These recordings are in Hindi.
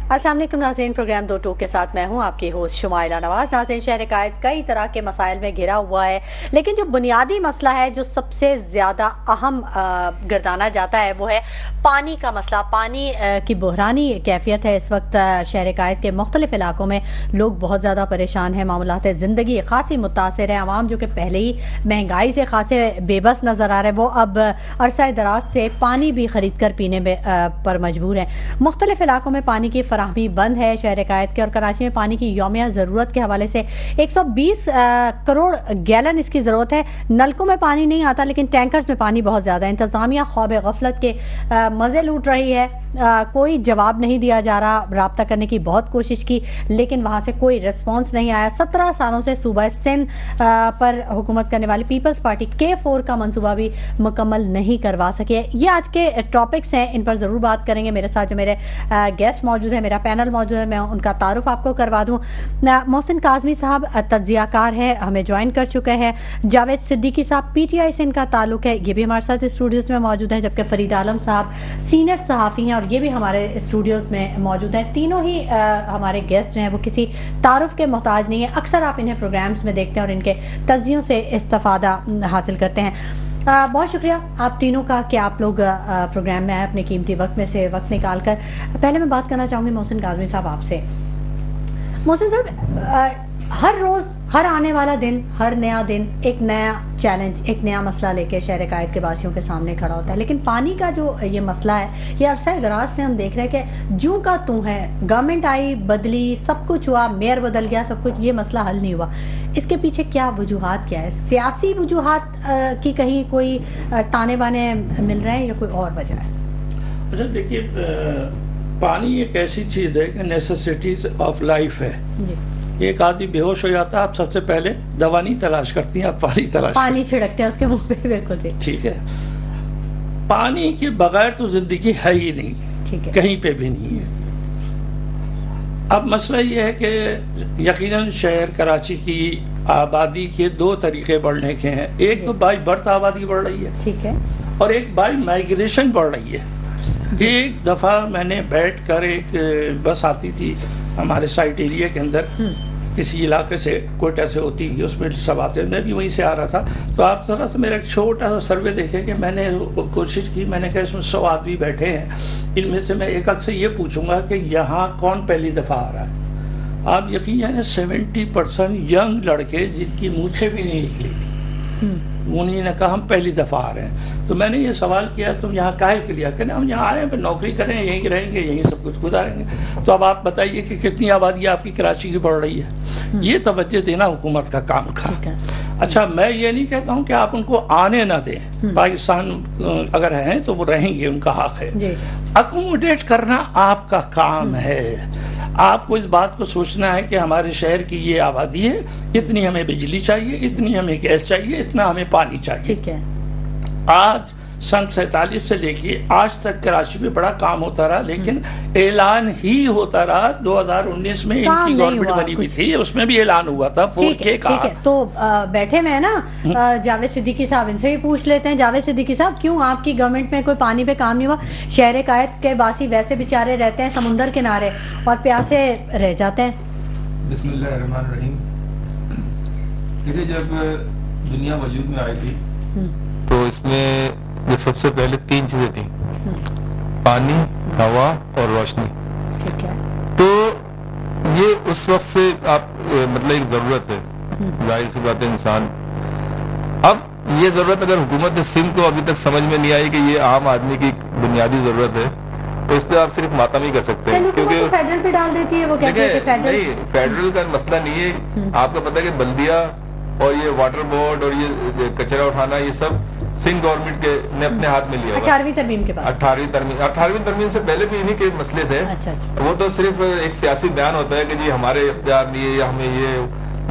अस्सलाम वालेकुम नाज़रीन, प्रोग्राम दो टूक के साथ मैं हूं आपकी होस्ट शुमाइला नवाज। नाज़रीन, शहर कायद कई तरह के मसाइल में घिरा हुआ है, लेकिन जो बुनियादी मसला है जो सबसे ज़्यादा अहम गर्दाना जाता है वो है पानी का मसला। पानी की बहरानी कैफियत है। इस वक्त शहर कायद के मुख्तलिफ इलाकों में लोग बहुत ज़्यादा परेशान हैं। मामलात ज़िंदगी खासी मुतासर है। आवाम जो कि पहले ही महंगाई से खासे बेबस नज़र आ रहे हैं, वो अब अरसा दराज से पानी भी ख़रीद कर पीने में पर मजबूर हैं। मुख्तलिफ इलाकों में पानी की फराहमी बंद है शहर कायद के, और कराची में पानी की यौमिया ज़रूरत के हवाले से 120 करोड़ गैलन इसकी ज़रूरत है। नलकों में पानी नहीं आता, लेकिन टैंकर्स में पानी बहुत ज़्यादा है। इंतज़ामिया ख्वाब गफलत के मज़े लूट रही है। कोई जवाब नहीं दिया जा रहा। रब्ता करने की बहुत कोशिश की, लेकिन वहाँ से कोई रिस्पॉन्स नहीं आया। 17 सालों से सूबा सिंध पर हुकूमत करने वाली पीपल्स पार्टी K4 का मंसूबा भी मुकम्मल नहीं करवा सके। ये आज के टॉपिक्स हैं, इन पर ज़रूर बात करेंगे। मेरे साथ जो मेरे गेस्ट मौजूद है, मेरा पैनल मौजूद है, मैं उनका तारुफ आपको करवा दूं। मोहसिन काज़मी साहब तज्जियाकार है, हमें ज्वाइन कर चुके हैं। जावेद सिद्दीकी साहब PTI से इनका ताल्लुक है, ये भी हमारे साथ स्टूडियोज में मौजूद है। जबकि फरीद आलम साहब सीनियर सहाफ़ी हैं और ये भी हमारे स्टूडियोज में मौजूद हैं। तीनों ही हमारे गेस्ट हैं, वो किसी तारुफ के मोहताज नहीं है। अक्सर आप इन्हें प्रोग्राम्स में देखते हैं और इनके तज्जियों से इस्तिफादा हासिल करते हैं। बहुत शुक्रिया आप तीनों का कि आप लोग प्रोग्राम में आए, अपने कीमती वक्त में से वक्त निकाल कर। पहले मैं बात करना चाहूँगी मोहसिन काज़मी साहब आपसे। मोहसिन साहब, हर रोज़, हर आने वाला दिन, हर नया दिन एक नया चैलेंज, एक नया मसला लेके शहर कायद के वासियों के सामने खड़ा होता है। लेकिन पानी का जो ये मसला है, ये अरसा दराज से हम देख रहे हैं कि जूं का तू है। गवर्नमेंट आई, बदली, सब कुछ हुआ, मेयर बदल गया, सब कुछ, ये मसला हल नहीं हुआ। इसके पीछे क्या वजूहात क्या है? सियासी वजूहात की कहीं कोई ताने बाने मिल रहे हैं या कोई और वजह है? अच्छा, देखिए, पानी एक ऐसी चीज़ है कि नेसेसिटीज ऑफ लाइफ है जी। एक आदमी बेहोश हो जाता है, आप सबसे पहले दवा नहीं तलाश करती हैं, आप पानी छिड़कते हैं उसके मुंह पे। बिल्कुल ठीक है। पानी के बगैर तो जिंदगी है ही नहीं, ठीक है, कहीं पे भी नहीं है। अब मसला ये है कि यकीनन शहर कराची की आबादी के दो तरीके बढ़ने के हैं। एक तो बाई बर्थ आबादी बढ़ रही है, ठीक है, और एक बाई माइग्रेशन बढ़ रही है। एक दफा मैंने बैठ कर, एक बस आती थी हमारे साइट एरिया के अंदर, किसी इलाके से, कोयटा से होती हुई, उसमें सब आते, मैं भी वहीं से आ रहा था। तो आप जरा से मेरा एक छोटा सा सर्वे देखे कि मैंने कोशिश की, मैंने कहा इसमें 100 आदमी बैठे हैं, इनमें से मैं एक से ये पूछूंगा कि यहाँ कौन पहली दफा आ रहा है। आप यकीन जाने 70% यंग लड़के जिनकी मूछें भी नहीं निकली, उन्हीं ने कहा हम पहली दफा आ रहे हैं। तो मैंने ये सवाल किया, तुम यहाँ काहे के लिए? कहने हम यहाँ आए हैं, नौकरी करें, यहीं रहेंगे, यहीं सब कुछ गुजारेंगे। तो अब आप बताइए कि कितनी आबादी आपकी कराची की बढ़ रही है। ये तवज्जो देना हुकूमत का काम था। अच्छा, मैं ये नहीं कहता हूँ कि आप उनको आने ना दें। पाकिस्तान अगर हैं तो वो रहेंगे, उनका हक है। अकोमोडेट करना आपका काम है। आपको इस बात को सोचना है कि हमारे शहर की ये आबादी है, इतनी हमें बिजली चाहिए, इतनी हमें गैस चाहिए, इतना हमें पानी चाहिए। ठीक है। आज सन 47 से लेके आज तक कराची में बड़ा काम होता रहा, लेकिन ऐलान ही होता रहा। 2019 में इनकी गवर्नमेंट बनी हुई थी, उसमें भी ऐलान हुआ था 4K का। तो बैठे में है ना जावेद सिद्दीकी साहब, इनसे भी पूछ लेते हैं। जावेद सिद्दीकी साहब, क्यों आपकी गवर्नमेंट में कोई पानी पे काम नहीं हुआ? शहर कायद के बासी वैसे बेचारे रहते हैं समुंदर किनारे और प्यासे रह जाते हैं। बिस्मिल्लाहिर्रहमानिर्रहीम। देखिए, जब दुनिया वजूद में आई थी तो इसमें जो सबसे पहले 3 चीजें थी, पानी, हवा और रोशनी। ठीक है। तो ये उस वक्त से आप मतलब एक जरूरत है, जाहिर सी बात है। इंसान, अब ये जरूरत अगर हुकूमत सिंध को अभी तक समझ में नहीं आई कि ये आम आदमी की बुनियादी जरूरत है, तो इस पे आप सिर्फ मातम ही कर सकते हैं, क्योंकि तो फेडरल पे डाल देती है। वो कहते हैं कि फेडरल नहीं, फेडरल का मसला नहीं है। आपको पता है कि बल्दिया और ये वाटर बोर्ड और ये कचरा उठाना, ये सब सिंध गवर्नमेंट ने अपने हाथ में लिया। 18वीं तरमीम के बाद, 18वीं तरमीम से पहले भी इन्हीं के मसले थे। अच्छा। वो तो सिर्फ एक सियासी बयान होता है कि जी हमारे इख्तियार नहीं है, हमें ये,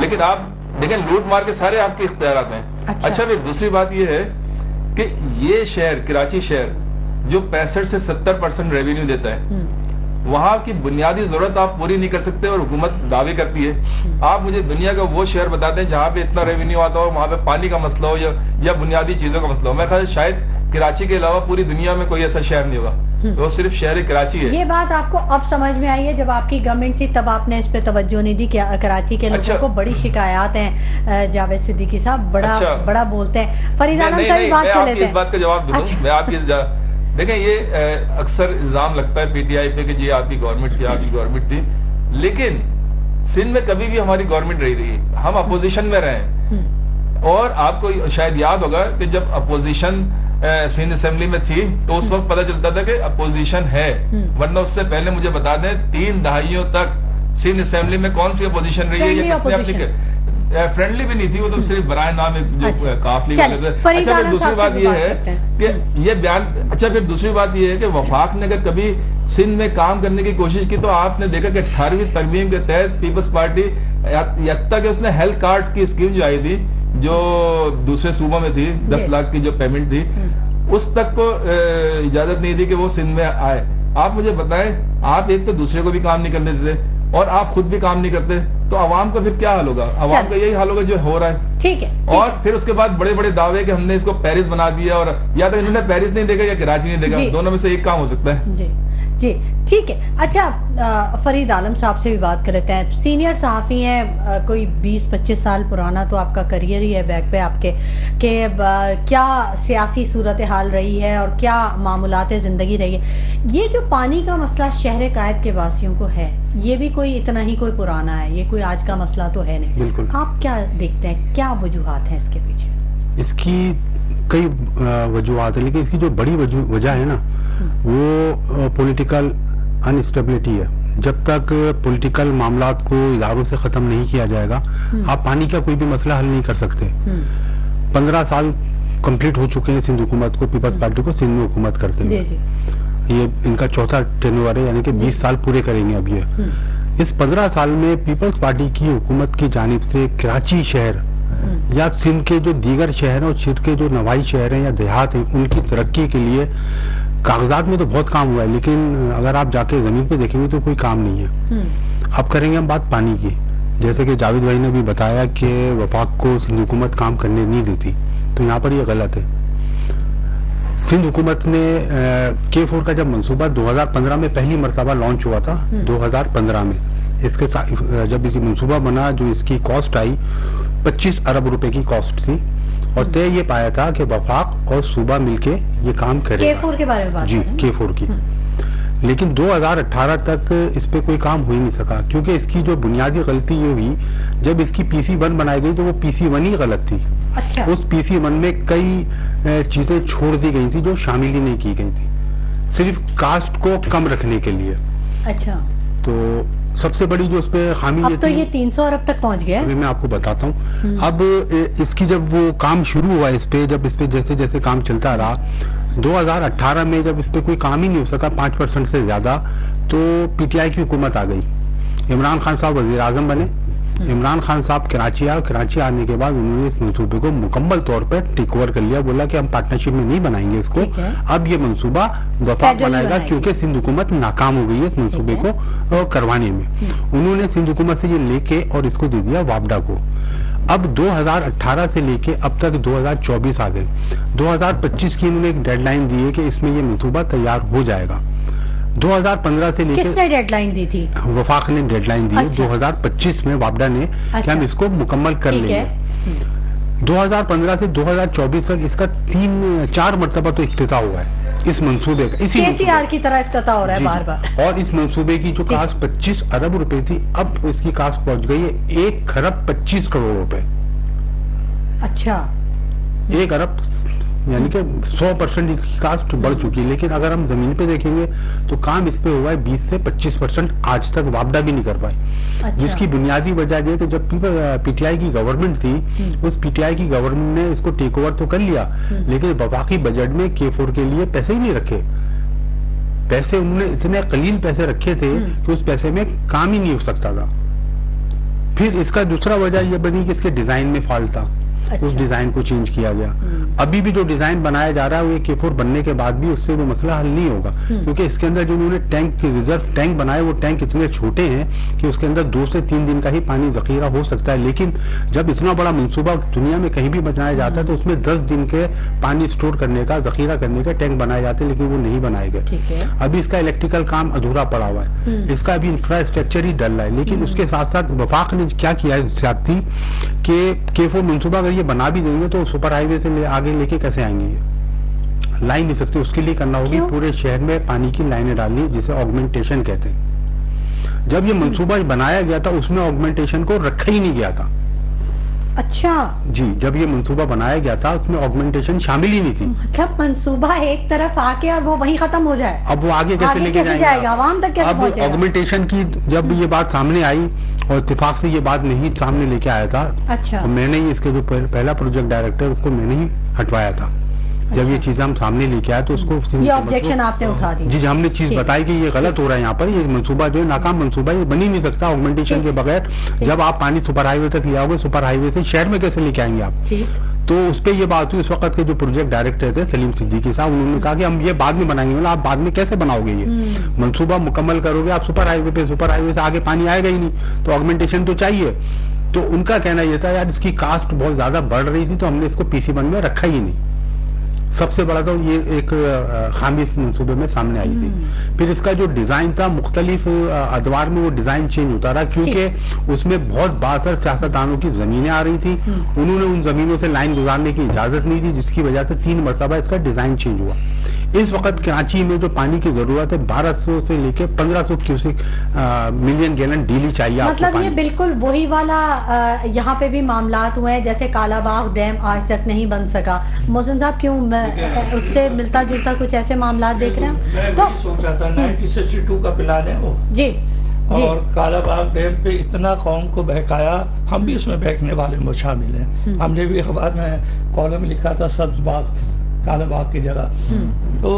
लेकिन आप देखें लूट मार के सारे आपके इख्तियारात हैं। अच्छा, फिर दूसरी बात ये है कि ये शहर, कराची शहर, जो 65 से 70% रेवेन्यू देता है, वहां की बुनियादी जरूरत आप पूरी नहीं कर सकते और हुकूमत दावे करती है। आप मुझे दुनिया का वो शहर बता दें जहां पे इतना रेवेन्यू आता हो, वहां पे पानी का मसला हो या बुनियादी चीजों का मसला हो। मैं ख्याल शायद कराची के अलावा पूरी दुनिया में कोई ऐसा शहर नहीं होगा वो सिर्फ शहर कराची है। ये बात आपको अब समझ में आई है? जब आपकी गवर्नमेंट थी तब आपने इस पे तवज्जो नहीं दी कि कराची के लोगों को बड़ी शिकायत हैं। जावेद सिद्दीकी साहब बड़ा बोलते हैं। फरीद आलम साहब बात कर लेते हैं। इस बात का जवाब दूं। मैं आपकी देखें, ये अक्सर इल्जाम लगता है पीटीआई पे कि ये आपकी गवर्नमेंट थी, आपकी गवर्नमेंट थी, लेकिन सिंध में कभी भी हमारी गवर्नमेंट रही, हम अपोजिशन में रहे। और आपको शायद याद होगा कि जब अपोजिशन सिंध असेंबली में थी तो उस वक्त पता चलता था कि अपोजिशन है, वरना उससे पहले मुझे बता दें 3 दहाइयों तक सिंध असेंबली में कौन सी अपोजिशन रही है? ये किसने अपनी फ्रेंडली भी नहीं थी, वो तो सिर्फ बराए नाम जो काफली वाले थे। अच्छा, फिर दूसरी बात ये है कि ये बयान, अच्छा फिर दूसरी बात ये है कि वफाक ने अगर कभी सिंध में काम करने की कोशिश की तो आपने देखा कि 18वीं तरमीम के तहत पीपल्स पार्टी यत्ता कि उसने हेल्थ कार्ड की स्कीम जो आई थी, जो दूसरे सूबों में थी, 10 लाख की जो पेमेंट थी, उस तक को इजाजत नहीं थी कि वो सिंध में आए। आप मुझे बताएं, आप एक तो दूसरे को भी काम नहीं करने देते और आप खुद भी काम नहीं करते, तो आवाम का फिर क्या हाल होगा? आवाम का यही हाल होगा जो हो रहा है। ठीक है। और फिर उसके बाद बड़े बड़े दावे कि हमने इसको पेरिस बना दिया, और या तो इन्होंने पेरिस नहीं देखा या कराची नहीं देखा, दोनों में से एक काम हो सकता है। जी जी, ठीक है। अच्छा, फरीद आलम साहब से भी बात कर लेते हैं। सीनियर सहाफ़ी हैं, कोई 20-25 साल पुराना तो आपका करियर ही है बैक पे आपके, कि क्या सियासी सूरत हाल रही है और क्या मामूलात ज़िंदगी रही है। ये जो पानी का मसला शहर कायद के वासियों को है, ये भी कोई इतना ही कोई पुराना है, ये कोई आज का मसला तो है नहीं। बिल्कुल। आप क्या देखते हैं, क्या वजूहात हैं इसके पीछे? इसकी कई वजूहात है, लेकिन इसकी जो बड़ी वजह है ना, वो पॉलिटिकल अनस्टेबिलिटी है। जब तक पॉलिटिकल मामलात को इदारों से खत्म नहीं किया जाएगा, आप पानी का कोई भी मसला हल नहीं कर सकते। 15 साल कंप्लीट हो चुके हैं सिंध हुकूमत को, पीपल्स पार्टी को सिंध में हुकूमत करते हुए। ये इनका चौथा टेन्योर है, यानी कि 20 साल पूरे करेंगे अब ये। इस 15 साल में पीपल्स पार्टी की हुकूमत की जानिब से कराची शहर या सिंध के जो दीगर शहर हैं और सिंध के जो नवाई शहर हैं या देहात हैं, उनकी तरक्की के लिए कागजात में तो बहुत काम हुआ है, लेकिन अगर आप जाके जमीन पे देखेंगे तो कोई काम नहीं है। अब करेंगे हम बात पानी की। जैसे कि जावेद भाई ने भी बताया कि वफाक को सिंध हुकूमत काम करने नहीं देती, तो यहाँ पर ये गलत है। सिंध हुकूमत ने K4 का जब मंसूबा 2015 में पहली मरतबा लॉन्च हुआ था, 2015 में इसके जब इसकी मंसूबा बना, जो इसकी कॉस्ट आई 25 अरब रुपए की कॉस्ट थी, और तय ये पाया था कि वफाक और सूबा मिलके ये काम करेगा। K4 के बारे में बात जी, K4 की। लेकिन 2018 तक इस पे कोई काम हो ही नहीं सका, क्योंकि इसकी जो बुनियादी गलती ये हुई, जब इसकी PC1 बनाई गई तो वो PC1 ही गलत थी। अच्छा। उस PC1 में कई चीजें छोड़ दी गई थी जो शामिल ही नहीं की गई थी, सिर्फ कास्ट को कम रखने के लिए। अच्छा। तो सबसे बड़ी जो उस पे खामी अब तो ये 300 अरब तक पहुंच गया। अभी मैं आपको बताता हूँ। अब इसकी जब वो काम शुरू हुआ, इस पे जब इस पे जैसे जैसे काम चलता रहा, 2018 में जब इस पे कोई काम ही नहीं हो सका 5% से ज्यादा, तो PTI की हुकूमत आ गई। इमरान खान साहब वजीर आजम बने। इमरान खान साहब कराची आए, कराची आने के बाद उन्होंने इस मंसूबे को मुकम्मल तौर पर टेक ओवर कर लिया। बोला कि हम पार्टनरशिप में नहीं बनाएंगे इसको, अब ये मंसूबा वफाक बनाएगा, क्योंकि सिंध हुकूमत नाकाम हो गई है इस मंसूबे को करवाने में। उन्होंने सिंध हुकूमत से ये लेके और इसको दे दिया वापडा को। अब 2018 से लेके अब तक 2024 आ गए। 2025 की इन्होंने एक डेडलाइन दी है कि इसमें ये मंसूबा तैयार हो जाएगा। 2015 से लेकर किसने डेडलाइन दी थी? वफाक ने डेडलाइन दी है। 2025 में वापडा ने कि हम इसको मुकम्मल कर लेंगे। 2015 से 2024 तक इसका 3-4 मरतबा तो इफ्तिताह हुआ है इस मंसूबे का। इसी KCR की तरह इफ्तिताह हो रहा है बार बार। और इस मंसूबे की जो कास्ट 25 अरब रुपए थी, अब इसकी कास्ट पहुंच गई है 1 खरब 25 करोड़ रुपए। अच्छा। 1 अरब यानी कि 100% इसकी कास्ट बढ़ चुकी है। लेकिन अगर हम जमीन पे देखेंगे तो काम इस पे हुआ है 20 से 25%, आज तक वापडा भी नहीं कर पाए। अच्छा। जिसकी बुनियादी वजह यह कि जब PTI की गवर्नमेंट थी, उस PTI की गवर्नमेंट ने इसको टेक ओवर तो कर लिया, लेकिन वफाकी बजट में K4 के लिए पैसे ही नहीं रखे। पैसे उन्होंने इतने कलील पैसे रखे थे कि उस पैसे में काम ही नहीं हो सकता था। फिर इसका दूसरा वजह यह बनी कि इसके डिजाइन में फॉल्ट था। अच्छा। उस डिजाइन को चेंज किया गया। अभी भी जो डिजाइन बनाया जा रहा है वो ये K4 बनने के बाद भी उससे वो मसला हल नहीं होगा, क्योंकि इसके अंदर जो उन्होंने टैंक रिजर्व टैंक बनाए वो टैंक इतने छोटे हैं कि उसके अंदर 2 से 3 दिन का ही पानी जखीरा हो सकता है। लेकिन जब इतना बड़ा मंसूबा दुनिया में कहीं भी बनाया जाता है तो उसमें 10 दिन के पानी स्टोर करने का, जखीरा करने का टैंक बनाए जाते हैं, लेकिन वो नहीं बनाए गए। अभी इसका इलेक्ट्रिकल काम अधूरा पड़ा हुआ है, इसका अभी इंफ्रास्ट्रक्चर ही डल रहा है। लेकिन उसके साथ साथ वफाक ने क्या किया है ज्यादती कि K4 मंसूबा अगर ये बना भी देंगे तो सुपर हाईवे से आगे लेके कैसे आएंगे, ये लाइन नहीं सकते। उसके लिए करना होगी पूरे शहर में पानी की लाइनें डालनी, जिसे ऑगमेंटेशन कहते हैं। जब ये मंसूबा बनाया गया था उसमें ऑगमेंटेशन को रखा ही नहीं गया था। अच्छा जी, जब ये मंसूबा बनाया गया था उसमें ऑगमेंटेशन शामिल ही नहीं थी। मतलब मंसूबा एक तरफ आके और वो वहीं खत्म हो जाए, अब वो आगे कैसे लेके जाएगा, आवाम तक कैसे पहुंचेगा? अब ऑगमेंटेशन की जब ये बात सामने आई और इत्तेफाक से ये बात नहीं सामने लेके आया था, अच्छा, तो मैंने ही इसके जो पहला प्रोजेक्ट डायरेक्टर उसको मैंने ही हटवाया था। जब ये चीजें हम सामने लेके आए तो उसको ये ऑब्जेक्शन आपने उठा दी? जी, हमने चीज बताई कि ये गलत हो रहा है, यहाँ पर ये मंसूबा जो है नाकाम मंसूबा, ये बन ही नहीं सकता ऑगमेंटेशन के बगैर। जब आप पानी सुपर हाईवे तक ले आओगे, सुपर हाईवे से शहर में कैसे लेके आएंगे आप? तो उस पर ये बात हुई। उस वक्त के जो प्रोजेक्ट डायरेक्टर थे सलीम सिद्दीकी साहब, उन्होंने कहा कि हम ये बाद में बनाएंगे। मतलब आप बाद में कैसे बनाओगे, ये मंसूबा मुकम्मल करोगे आप सुपर हाईवे पे, सुपर हाईवे से आगे पानी आएगा ही नहीं, तो ऑगमेंटेशन तो चाहिए। तो उनका कहना यह था यार इसकी कास्ट बहुत ज्यादा बढ़ रही थी, तो हमने इसको PC1 में रखा ही नहीं। सबसे बड़ा तो ये एक खामी इस मंसूबे में सामने आई थी। फिर इसका जो डिजाइन था मुख्तलिफ अदवार में वो डिजाइन चेंज होता रहा, क्योंकि उसमें बहुत बासर सियासतदानों की जमीनें आ रही थी। उन्होंने उन जमीनों से लाइन गुजारने की इजाजत नहीं दी, जिसकी वजह से 3 मरतबा इसका डिजाइन चेंज हुआ। इस वक्त कराची में जो पानी की जरूरत है 1200 से लेके 1500 क्यूसिक मिलियन गैलन डेली चाहिए आपको। मतलब ये बिल्कुल वही वाला यहाँ पे भी मामलात हुए हैं, जैसे कालाबाग डैम आज तक नहीं बन सका। मोहसिन साहब क्यों उससे मिलता जुलता कुछ ऐसे मामलात देख रहे हैं? तो सोच रहा था 1962 का प्लान है वो जी, और कालाबाग डैम पे इतना कौम को बहकाया, हम भी उसमें बहकने वाले में शामिल हैं। हमने भी अखबार में कॉलम लिखा था सब्ज बाग कालाबाग की जगह, तो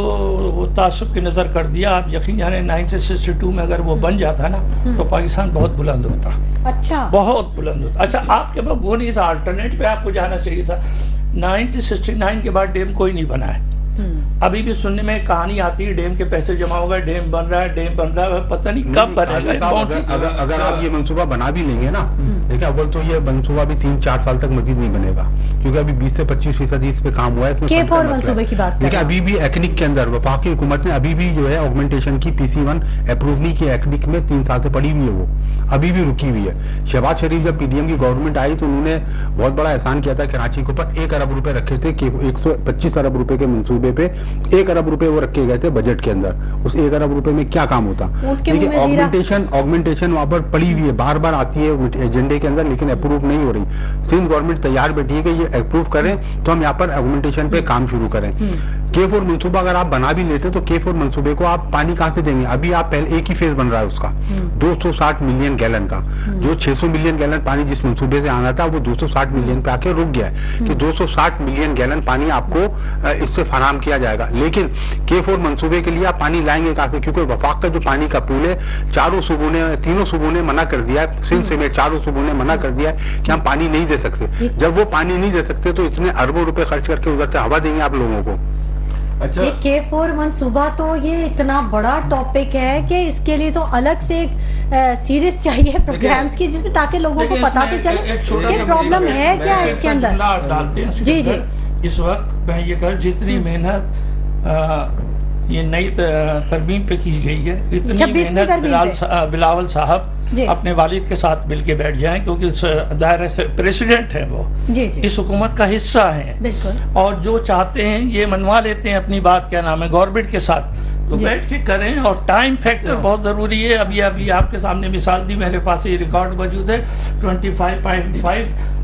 वो तासुब की नजर कर दिया। आप यकीन जाने 1962 में अगर वो बन जाता ना तो पाकिस्तान बहुत बुलंद होता। अच्छा, बहुत बुलंद होता। अच्छा, आपके पास वो नहीं था, अल्टरनेट पे आपको जाना चाहिए था। 1969 के बाद डैम कोई नहीं बना है। अभी भी सुनने में कहानी आती है डैम के पैसे जमा हो गए, डैम बन रहा है, डैम बन रहा है, पता नहीं कब बनेगा। अगर आप ये मंसूबा बना भी लेंगे ना, देखिए अव्वल तो ये मंसूबा भी 3-4 साल तक मजीद नहीं बनेगा, क्योंकि अभी 20 से 25% इस पे काम हुआ है। K4 मंसूबे की बात देखिए अभी भी एक्निक के अंदर वफाकी हुकूमत ने अभी भी जो है ऑगमेंटेशन की PC1 अप्रूव नहीं की। एक्निक में 3 साल से पड़ी हुई है, वो अभी भी रुकी हुई है। शहबाज शरीफ जब PDM की गवर्नमेंट आई तो उन्होंने बहुत बड़ा एहसान किया था कराची के ऊपर। 1 अरब रुपए रखे थे, 125 अरब रुपए के मंसूबे पे 1 अरब रुपए वो रखे गए थे बजट के अंदर। उस 1 अरब रुपए में क्या काम होता? देखिए ऑगमेंटेशन वहां पर पड़ी हुई है, बार बार आती है एजेंडे के अंदर, लेकिन अप्रूव नहीं हो रही। सिंध गवर्नमेंट तैयार बैठी है कि ये अप्रूव करें तो हम यहाँ पर ऑगमेंटेशन पे काम शुरू करें। K4 मंसूबा अगर आप बना भी लेते तो K4 मंसूबे को आप पानी कहाँ से देंगे? अभी आप पहले एक ही फेज बन रहा है उसका 260 मिलियन गैलन का। जो 600 मिलियन गैलन पानी जिस मंसूबे से आना था वो 260 मिलियन पे आके रुक गया है कि 260 मिलियन गैलन पानी आपको इससे फराहम किया जाएगा। लेकिन K4 मंसूबे के लिए आप पानी लाएंगे कहाँ से? क्योंकि वफाक का जो पानी का पूल है, तीनों सूबों ने मना कर दिया है, सिंध समेत 4 सूबों ने मना कर दिया है कि हम पानी नहीं दे सकते। जब वो पानी नहीं दे सकते तो इतने अरबों रुपए खर्च करके उधर से हवा देंगे आप लोगों को? अच्छा, ये K4 मंसूबा तो ये इतना बड़ा टॉपिक है कि इसके लिए तो अलग से एक सीरीज चाहिए प्रोग्राम्स की, जिसमें ताकि लोगों को पता तो चले कि प्रॉब्लम है क्या है इसके अंदर। डालते हैं जी जी। इस वक्त मैं ये कर जितनी मेहनत ये नई तरमीम पे की गई है, इतनी मेहनत बिलावल साहब अपने वालिद के साथ मिलके बैठ जाएं, क्योंकि दायरे से प्रेसिडेंट है वो, इस हुकूमत का हिस्सा है, और जो चाहते हैं ये मनवा लेते हैं अपनी बात, क्या नाम है, गवर्नमेंट के साथ। तो बैठ के करें, और टाइम फैक्टर बहुत जरूरी है। अभी आपके सामने मिसाल दी, मेरे पास ये रिकॉर्ड मौजूद है। 25.5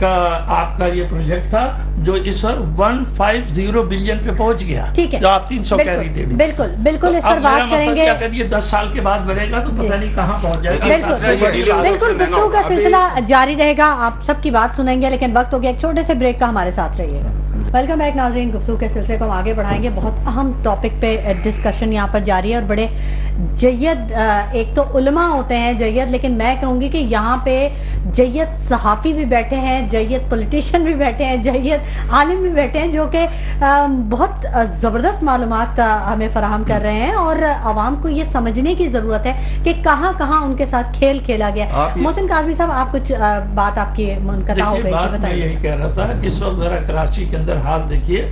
का आपका ये प्रोजेक्ट था जो इस वक्त 150 बिलियन पे पहुंच गया, ठीक है, जो आप 300 कह रही थी। बिल्कुल बिल्कुल, इस पर बात करेंगे। अगर ये 10 साल के बाद बनेगा तो पता नहीं कहाँ पहुंच जाएगा। बिल्कुल गुफ्तगू का सिलसिला जारी रहेगा, आप सबकी बात सुनेंगे, लेकिन वक्त हो गया एक छोटे से ब्रेक का। हमारे साथ रहिएगा। वेलकम बैक नाज़रीन। गुफ्तगू के सिलसिले को हम आगे बढ़ाएंगे। बहुत अहम टॉपिक पे डिस्कशन यहाँ पर जारी है और बड़े जय्यद, एक तो उलमा होते हैं जय्यद, लेकिन मैं कहूँगी कि यहाँ पे जय्यद सहाफ़ी भी बैठे हैं, जय्यद पॉलिटिशियन भी बैठे हैं, जय्यद आलिम भी बैठे हैं, जो कि बहुत ज़बरदस्त मालूमात हमें फराहम कर रहे हैं और आवाम को ये समझने की ज़रूरत है कि कहाँ कहाँ उनके साथ खेल खेला गया। मोहसिन काज़मी साहब, आप कुछ बात आपकी मुनक़ता हो गई, बताइए। यही कह रहा था, इस वक्त जरा कराची के अंदर हाल देखिए,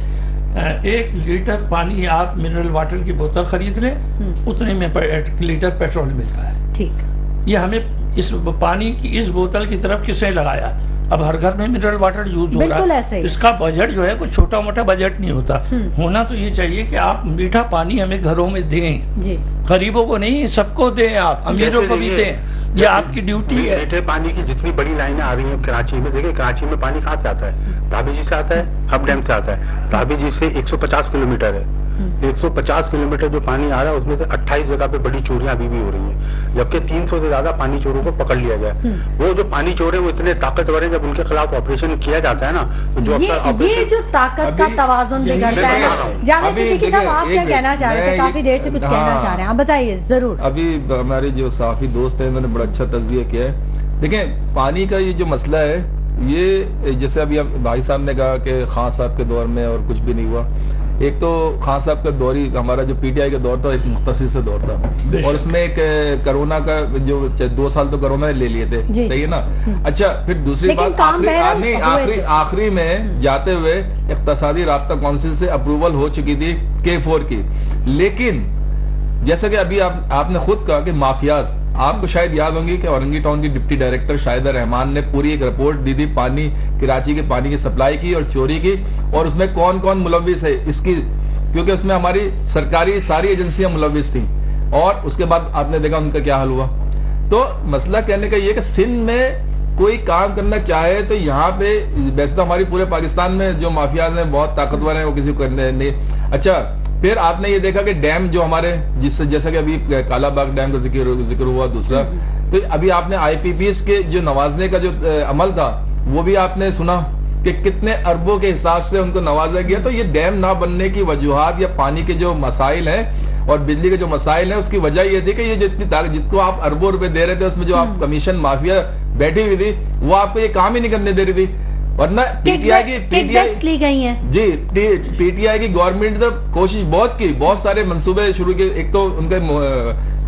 1 लीटर पानी आप मिनरल वाटर की बोतल खरीद लें, उतने में 1 लीटर पेट्रोल मिलता है। ठीक, ये हमें इस पानी की इस बोतल की तरफ किसने लगाया? अब हर घर में मिनरल वाटर यूज हो रहा है। इसका बजट जो है कोई छोटा मोटा बजट नहीं होता। होना तो ये चाहिए कि आप मीठा पानी हमें घरों में दें जी। गरीबों को नहीं, सबको दें, आप अमीरों को भी दें, ये आपकी ड्यूटी है। मीठे पानी की जितनी बड़ी लाइनें आ रही हैं कराची में, देखिए कराची में पानी कहाँ से आता है? धाबी जी से आता है, हब डैम से आता है। धाबी जी से 150 किलोमीटर है। 150 किलोमीटर जो पानी आ रहा है उसमें से 28 जगह पे बड़ी चोरियां अभी भी हो रही हैं, जबकि 300 से ज्यादा पानी चोरों को पकड़ लिया गया। वो जो पानी चोर है वो इतने ताकतवर है, जब उनके खिलाफ ऑपरेशन किया जाता है ना, तो जो ये जो ताकत का तवाज़ुन बिगड़ता है। जावेद सिद्दीकी साहब, आप क्या कहना चाह रहे थे? काफी देर से कुछ कहना चाह रहे हैं, आप बताइए जरूर। अभी हमारे जो साफी दोस्त है उन्होंने बड़ा अच्छा तज़किया किया है। देखें, पानी का ये जो मसला है, ये जैसे अभी भाई साहब ने कहा कि खान साहब के दौर में और कुछ भी नहीं हुआ। एक तो खान साहब का दौर ही, हमारा जो पीटीआई का दौर था, एक मुख्तसर से दौर था, और उसमें एक कोरोना का जो 2 साल तो कोरोना ने ले लिए थे, सही है ना। अच्छा, फिर दूसरी बात, आखिरी में जाते हुए इक़्तिसादी राब्ता काउंसिल से अप्रूवल हो चुकी थी K4 की, लेकिन जैसा कि अभी आपने खुद कहा कि माफियाज, आपको शायद याद होंगी कि औरंगी टाउन की डिप्टी डायरेक्टर शाहिदा रहमान ने पूरी एक रिपोर्ट दी थी पानी, कराची के पानी की सप्लाई की और चोरी की, और उसमें कौन कौन मुलविस है इसकी, क्योंकि उसमें हमारी सरकारी सारी एजेंसियां मुलविस थी, और उसके बाद आपने देखा उनका क्या हाल हुआ। तो मसला कहने का ये कि सिंध में कोई काम करना चाहे तो यहाँ पे, वैसे तो हमारी पूरे पाकिस्तान में जो माफियाज हैं बहुत ताकतवर हैं, वो किसी को करने नहीं। अच्छा, फिर आपने ये देखा कि डैम जो हमारे, जिससे जैसा कि अभी कालाबाग डैम का जिक्र हुआ, दूसरा तो अभी आपने IPPs के जो नवाजने का जो अमल था वो भी आपने सुना कि कितने अरबों के हिसाब से उनको नवाजा गया। तो ये डैम ना बनने की वजूहात या पानी के जो मसाइल हैं और बिजली के जो मसाइल हैं, उसकी वजह ये थी कि ये जितको आप अरबों रुपए दे रहे थे, उसमें जो आप कमीशन माफिया बैठी हुई थी, वो आपको ये काम ही नहीं करने दे रही थी। वरना पीटीआई ली गई है जी। पीटीआई की गवर्नमेंट ने कोशिश बहुत की, बहुत सारे मंसूबे शुरू किए। एक तो उनके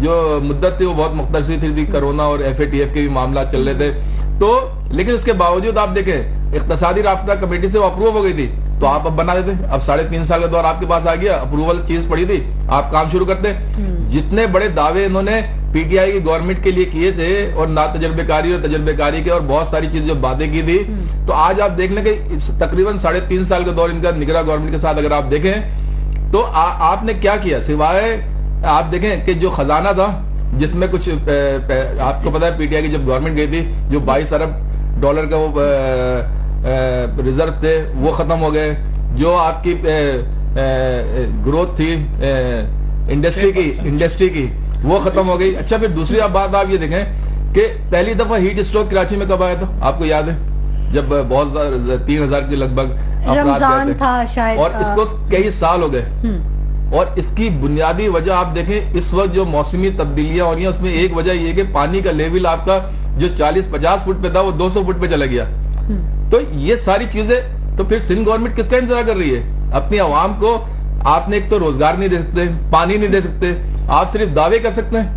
जो मुद्दत थी वो बहुत मुख्तसर थी, कोरोना और FATF के भी मामला चल रहे थे, तो लेकिन उसके बावजूद आप देखें इक़्तिसादी राब्ता कमेटी से वो अप्रूव हो गई थी, तो आप अब बना देते। अब 3.5 साल का दौर आपके पास आ गया, अप्रूवल चीज पड़ी थी, आप काम शुरू करते। जितने बड़े दावे इन्होंने पीटीआई की गवर्नमेंट के लिए किए थे, और ना तजर्बेकारी और तजर्बेकारी के और बहुत सारी चीजें जो बातें की थी, तो आज आप देख लें कि तकरीबन 3.5 साल का दौर इनका निगरान गवर्नमेंट के साथ अगर आप देखें तो आपने क्या किया, सिवाय आप देखें कि जो खजाना था जिसमें कुछ आपको पता है पीटीआई की जब गवर्नमेंट गई थी, जो 22 अरब डॉलर का वो रिजर्व थे वो खत्म हो गए। जो आपकी ग्रोथ थी इंडस्ट्री की वो खत्म हो गई। अच्छा, फिर दूसरी बात आप ये देखें कि पहली दफा हीट स्ट्रोक कराची में कब आया था, आपको याद है? जब बहुत 3000 के लगभग रमजान था शायद, और इसको कई साल हो गए। और इसकी बुनियादी वजह आप देखें, इस वक्त जो मौसमी तब्दीलियां हो रही हैं उसमें एक वजह यह कि पानी का लेवल आपका जो 40-50 फुट पे था वो 200 फुट पे चला गया। तो ये सारी चीजें, तो फिर सिंध गवर्नमेंट किसका इंतजार कर रही है? अपनी आवाम को आपने एक तो रोजगार नहीं दे सकते, पानी नहीं दे सकते, आप सिर्फ दावे कर सकते हैं,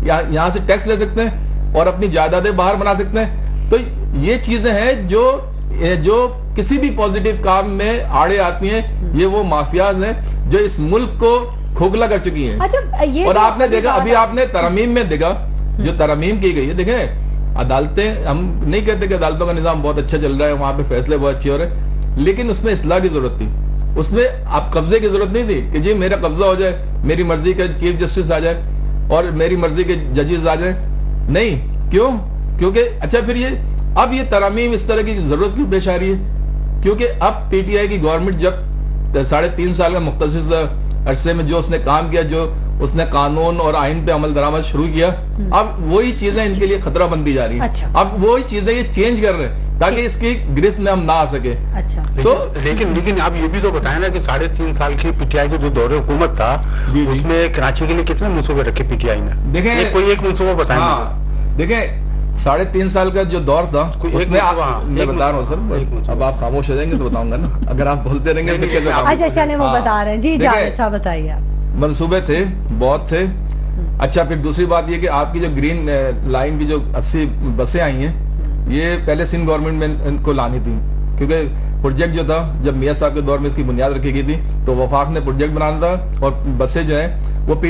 यहाँ से टैक्स ले सकते हैं और अपनी जायदादें बाहर बना सकते हैं। तो ये चीजें हैं जो किसी भी पॉजिटिव काम में आड़े आती हैं। ये वो माफियाज हैं जो इस मुल्क को खोखला कर चुकी हैं। अच्छा, ये और आपने देखा, अभी आपने तरमीम में देखा, जो तरमीम की गई है, देखें अदालतें, हम नहीं कहते कि अदालतों का निजाम बहुत अच्छा चल रहा है, वहां पे फैसले बहुत अच्छे हो रहे हैं, लेकिन उसमें इस्लाह की जरूरत थी। उसमें आप कब्जे की जरूरत नहीं थी कि जी मेरा कब्जा हो जाए, मेरी मर्जी का चीफ जस्टिस आ जाए और मेरी मर्जी के जजेस आ जाए। नहीं, क्यों? क्योंकि अच्छा, फिर अब ये तरमीम इस तरह की जरूरत क्यों पेश आ रही है? क्योंकि अब पीटीआई की गवर्नमेंट जब 3.5 साल का मुख्तसर अरसे में जो उसने काम किया, जो उसने कानून और आइन पे अमल दरामद शुरू किया, अब वही चीजें इनके लिए खतरा बनती जा रही है। अच्छा। अब वही चीजें ये चेंज कर रहे हैं। ताकि इसकी गिरफ्त में हम ना आ सके। अच्छा। तो लेकिन आप ये भी तो बताएं ना कि 3.5 साल की पीटीआई के जो दौरे हुकूमत था, उसमें कराची के लिए कितने मनसूबे रखे पीटीआई ने? देखें, कोई एक मनसूबा बताएं। देखें 3.5 साल का जो दौर था उसमें मैं बता रहा हूँ सर, अब आप खामोश हो जाएंगे तो बताऊंगा ना, अगर आप बोलते रहेंगे तो कैसे? अच्छा चले, वो बता रहे हैं जी। जावेद साहब बताइए आप। मनसूबे थे, बहुत थे। अच्छा, फिर दूसरी बात ये कि आपकी जो ग्रीन लाइन की जो 80 बसें आई हैं, ये पहले सिंध गवर्नमेंट में इनको लानी थी, क्योंकि प्रोजेक्ट जो था जब मियां साहब के दौर में इसकी बुनियाद रखी गई थी तो वफाक ने प्रोजेक्ट बनाना था और बसें जो है वो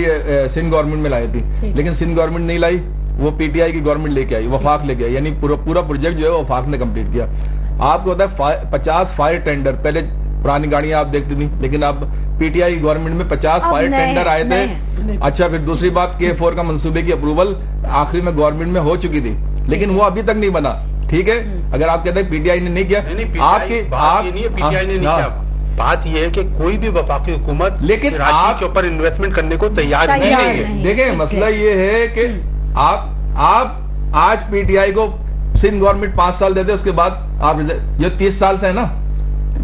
सिंध गवर्नमेंट में लाई थी, लेकिन सिंध गवर्नमेंट नहीं लाई, वो पीटीआई की गवर्नमेंट लेके आई, वफाक लेके आई, यानी पूरा प्रोजेक्ट जो है वफाक ने कंप्लीट किया। आपको होता है 50 फायर टेंडर, पहले पुरानी गाड़ियां आप देखती थी, लेकिन अब पीटीआई गवर्नमेंट में 50 फायर टेंडर आए थे। अच्छा, फिर दूसरी बात K4 का मंसूबे की अप्रूवल आखिरी में गवर्नमेंट में हो चुकी थी, लेकिन वो अभी तक नहीं बना। ठीक है, अगर आप कहते हैं पीटीआई ने नहीं किया, आपकी पीटीआई ने नहीं किया, बात यह है कि कोई भी वफाकी हुकूमत लेकिन कराची के ऊपर इन्वेस्टमेंट करने को तैयार नहीं है। देखिए, मसला ये है कि आप आज पीटीआई को सिंध गवर्नमेंट 5 साल देते, उसके बाद आप ये 30 साल से है ना,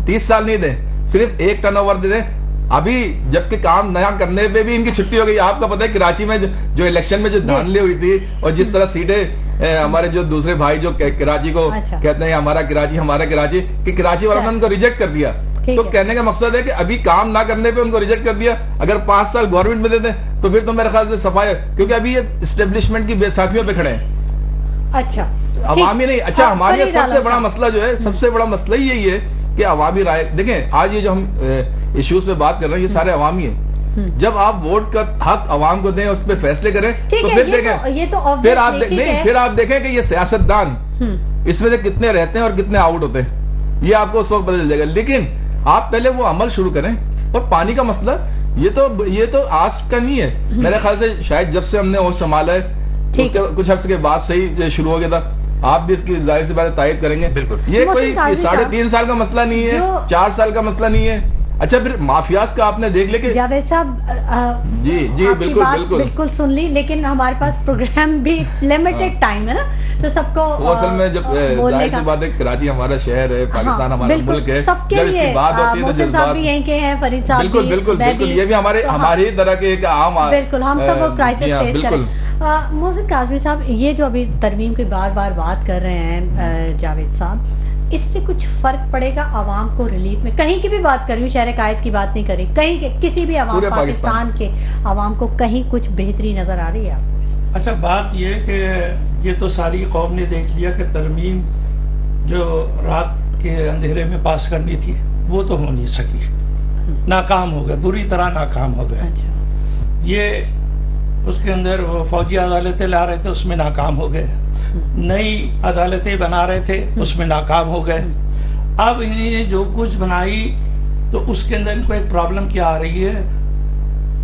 30 साल नहीं दे, सिर्फ एक टर्नओवर दे दे। अभी जबकि काम नया करने पे भी इनकी छुट्टी हो गई। आपका पता है कराची में जो इलेक्शन में जो धांधली हुई थी और जिस तरह सीटें हमारे जो दूसरे भाई जो कराची को कहते हैं हमारा कराची कि कराची वालों ने उनको रिजेक्ट कर दिया। तो कहने का मकसद है कि अभी काम ना करने पे उनको रिजेक्ट कर दिया। अगर 5 साल गवर्नमेंट में दे दें तो फिर तो मेरे ख्याल से सफाई, क्योंकि अभी ये एस्टेब्लिशमेंट की बेसाखियों पे खड़े हैं। अच्छा, अवामी नहीं। अच्छा, हमारे सबसे बड़ा मसला जो है, सबसे बड़ा मसला ही यही है कि अवामी राय। देखें, आज ये जो हम इश्यूज पे बात कर रहे हैं, ये सारे अवामी है। जब आप वोट का हक अवाम को दें, उस पर फैसले करें, तो फिर देखें, ये तो फिर आप देखें कि ये सियासतदान इसमें से कितने रहते हैं और कितने आउट होते हैं, ये आपको उस वक्त बदल जाएगा। लेकिन आप पहले वो अमल शुरू करें। और पानी का मसला ये तो आज का नहीं है, मेरे ख्याल से शायद जब से हमने होश संभाला है उसके कुछ अर्से के बाद से ही शुरू हो गया था। आप भी इसकी जाहिर सी बात तायद करेंगे। बिल्कुल, ये कोई 3.5 साल का मसला नहीं है, 4 साल का मसला नहीं है। अच्छा, फिर माफियाज का आपने देख लिया। जावेद साहब जी बिल्कुल सुन ली, लेकिन हमारे पास प्रोग्राम भी लिमिटेड टाइम है ना, तो सबको असल में जब जाहिर सी बात है कराची हमारा शहर है, पाकिस्तान हमारा मुल्क है, सबके जब इसकी बात होती है तो जज्बात भी यहीं के हैं, फरीद साहब बिल्कुल ये भी हमारी तरह के एक आम, बिल्कुल हम सब वो क्राइसिस फेस करें। मोहसिन काज़मी साहब, ये जो अभी तरमीम की बार बार बात कर रहे हैं जावेद साहब, इससे कुछ फर्क पड़ेगा आवाम को रिलीफ में? कहीं की भी बात कर रही हूँ, शहर कायद की बात नहीं करी, कहीं के किसी भी आवाम, पाकिस्तान के आवाम को कहीं कुछ बेहतरी नजर आ रही है आपको? अच्छा, बात ये कि ये तो सारी कौम ने देख लिया कि तरमीम जो रात के अंधेरे में पास करनी थी वो तो हो नहीं सकी, नाकाम हो गए, बुरी तरह नाकाम हो गए। अच्छा। ये उसके अंदर वो फौजी अदालतें ला रहे थे, उसमें नाकाम हो गए, नई अदालतें बना रहे थे, उसमें नाकाम हो गए। अब इन्हें जो कुछ बनाई तो उसके अंदर इनको एक प्रॉब्लम क्या आ रही है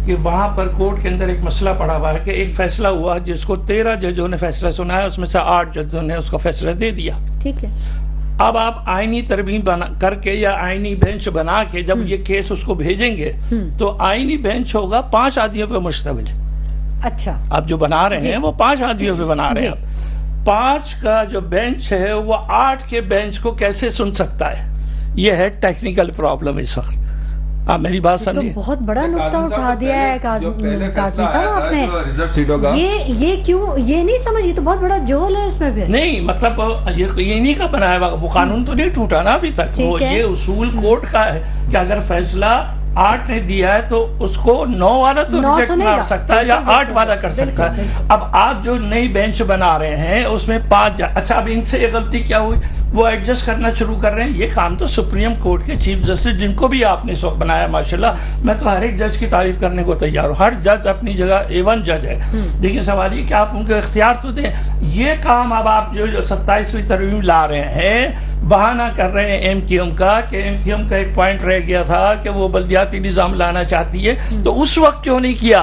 कि वहां पर कोर्ट के अंदर एक मसला पड़ा हुआ है कि एक फैसला हुआ जिसको 13 जजों ने फैसला सुनाया, उसमें से 8 जजों ने उसको फैसला दे दिया। ठीक है। अब आप आईनी तरमीम बना करके या आईनी बेंच बना के जब ये केस उसको भेजेंगे तो आईनी बेंच होगा 5 आदमियों पर मुश्तमिल। अच्छा, आप जो बना रहे हैं वो 5 आदमियों पे बना रहे हैं। 5 का जो बेंच है वो 8 के बेंच को कैसे सुन सकता है? ये है टेक्निकल प्रॉब्लम इस वक्त। आप मेरी बात समझिए। तो बहुत बड़ा नुकता उठा दिया है काज़मी साहब आपने। रिजर्व सीटों का ये क्यों, ये नहीं समझ, ये तो बहुत बड़ा जोल है इसमें भी। नहीं, मतलब ये नहीं का बनाया हुआ, वो कानून तो नहीं टूटा ना अभी तक। वो ये उसूल कोर्ट का है कि अगर फैसला 8 ने दिया है तो उसको 9 वाला तो रिजेक्ट कर सकता है या 8 वाला कर सकता है। अब आप जो नई बेंच बना रहे हैं उसमें 5। अच्छा, अब इनसे ये गलती क्या हुई, वो एडजस्ट करना शुरू कर रहे हैं। ये काम तो सुप्रीम कोर्ट के चीफ जस्टिस, जिनको भी आपने इस वक्त बनाया माशाल्लाह, मैं तो हर एक जज की तारीफ करने को तैयार हूँ। हर जज अपनी जगह A1 जज है, लेकिन सवाल ये कि आप उनको इख्तियार तो दें। ये काम अब आप जो 27वीं तरमीम ला रहे हैं, बहाना कर रहे हैं MQM का कि MQM का एक पॉइंट रह गया था कि वो बल्दियाती निज़ाम लाना चाहती है, तो उस वक्त क्यों नहीं किया?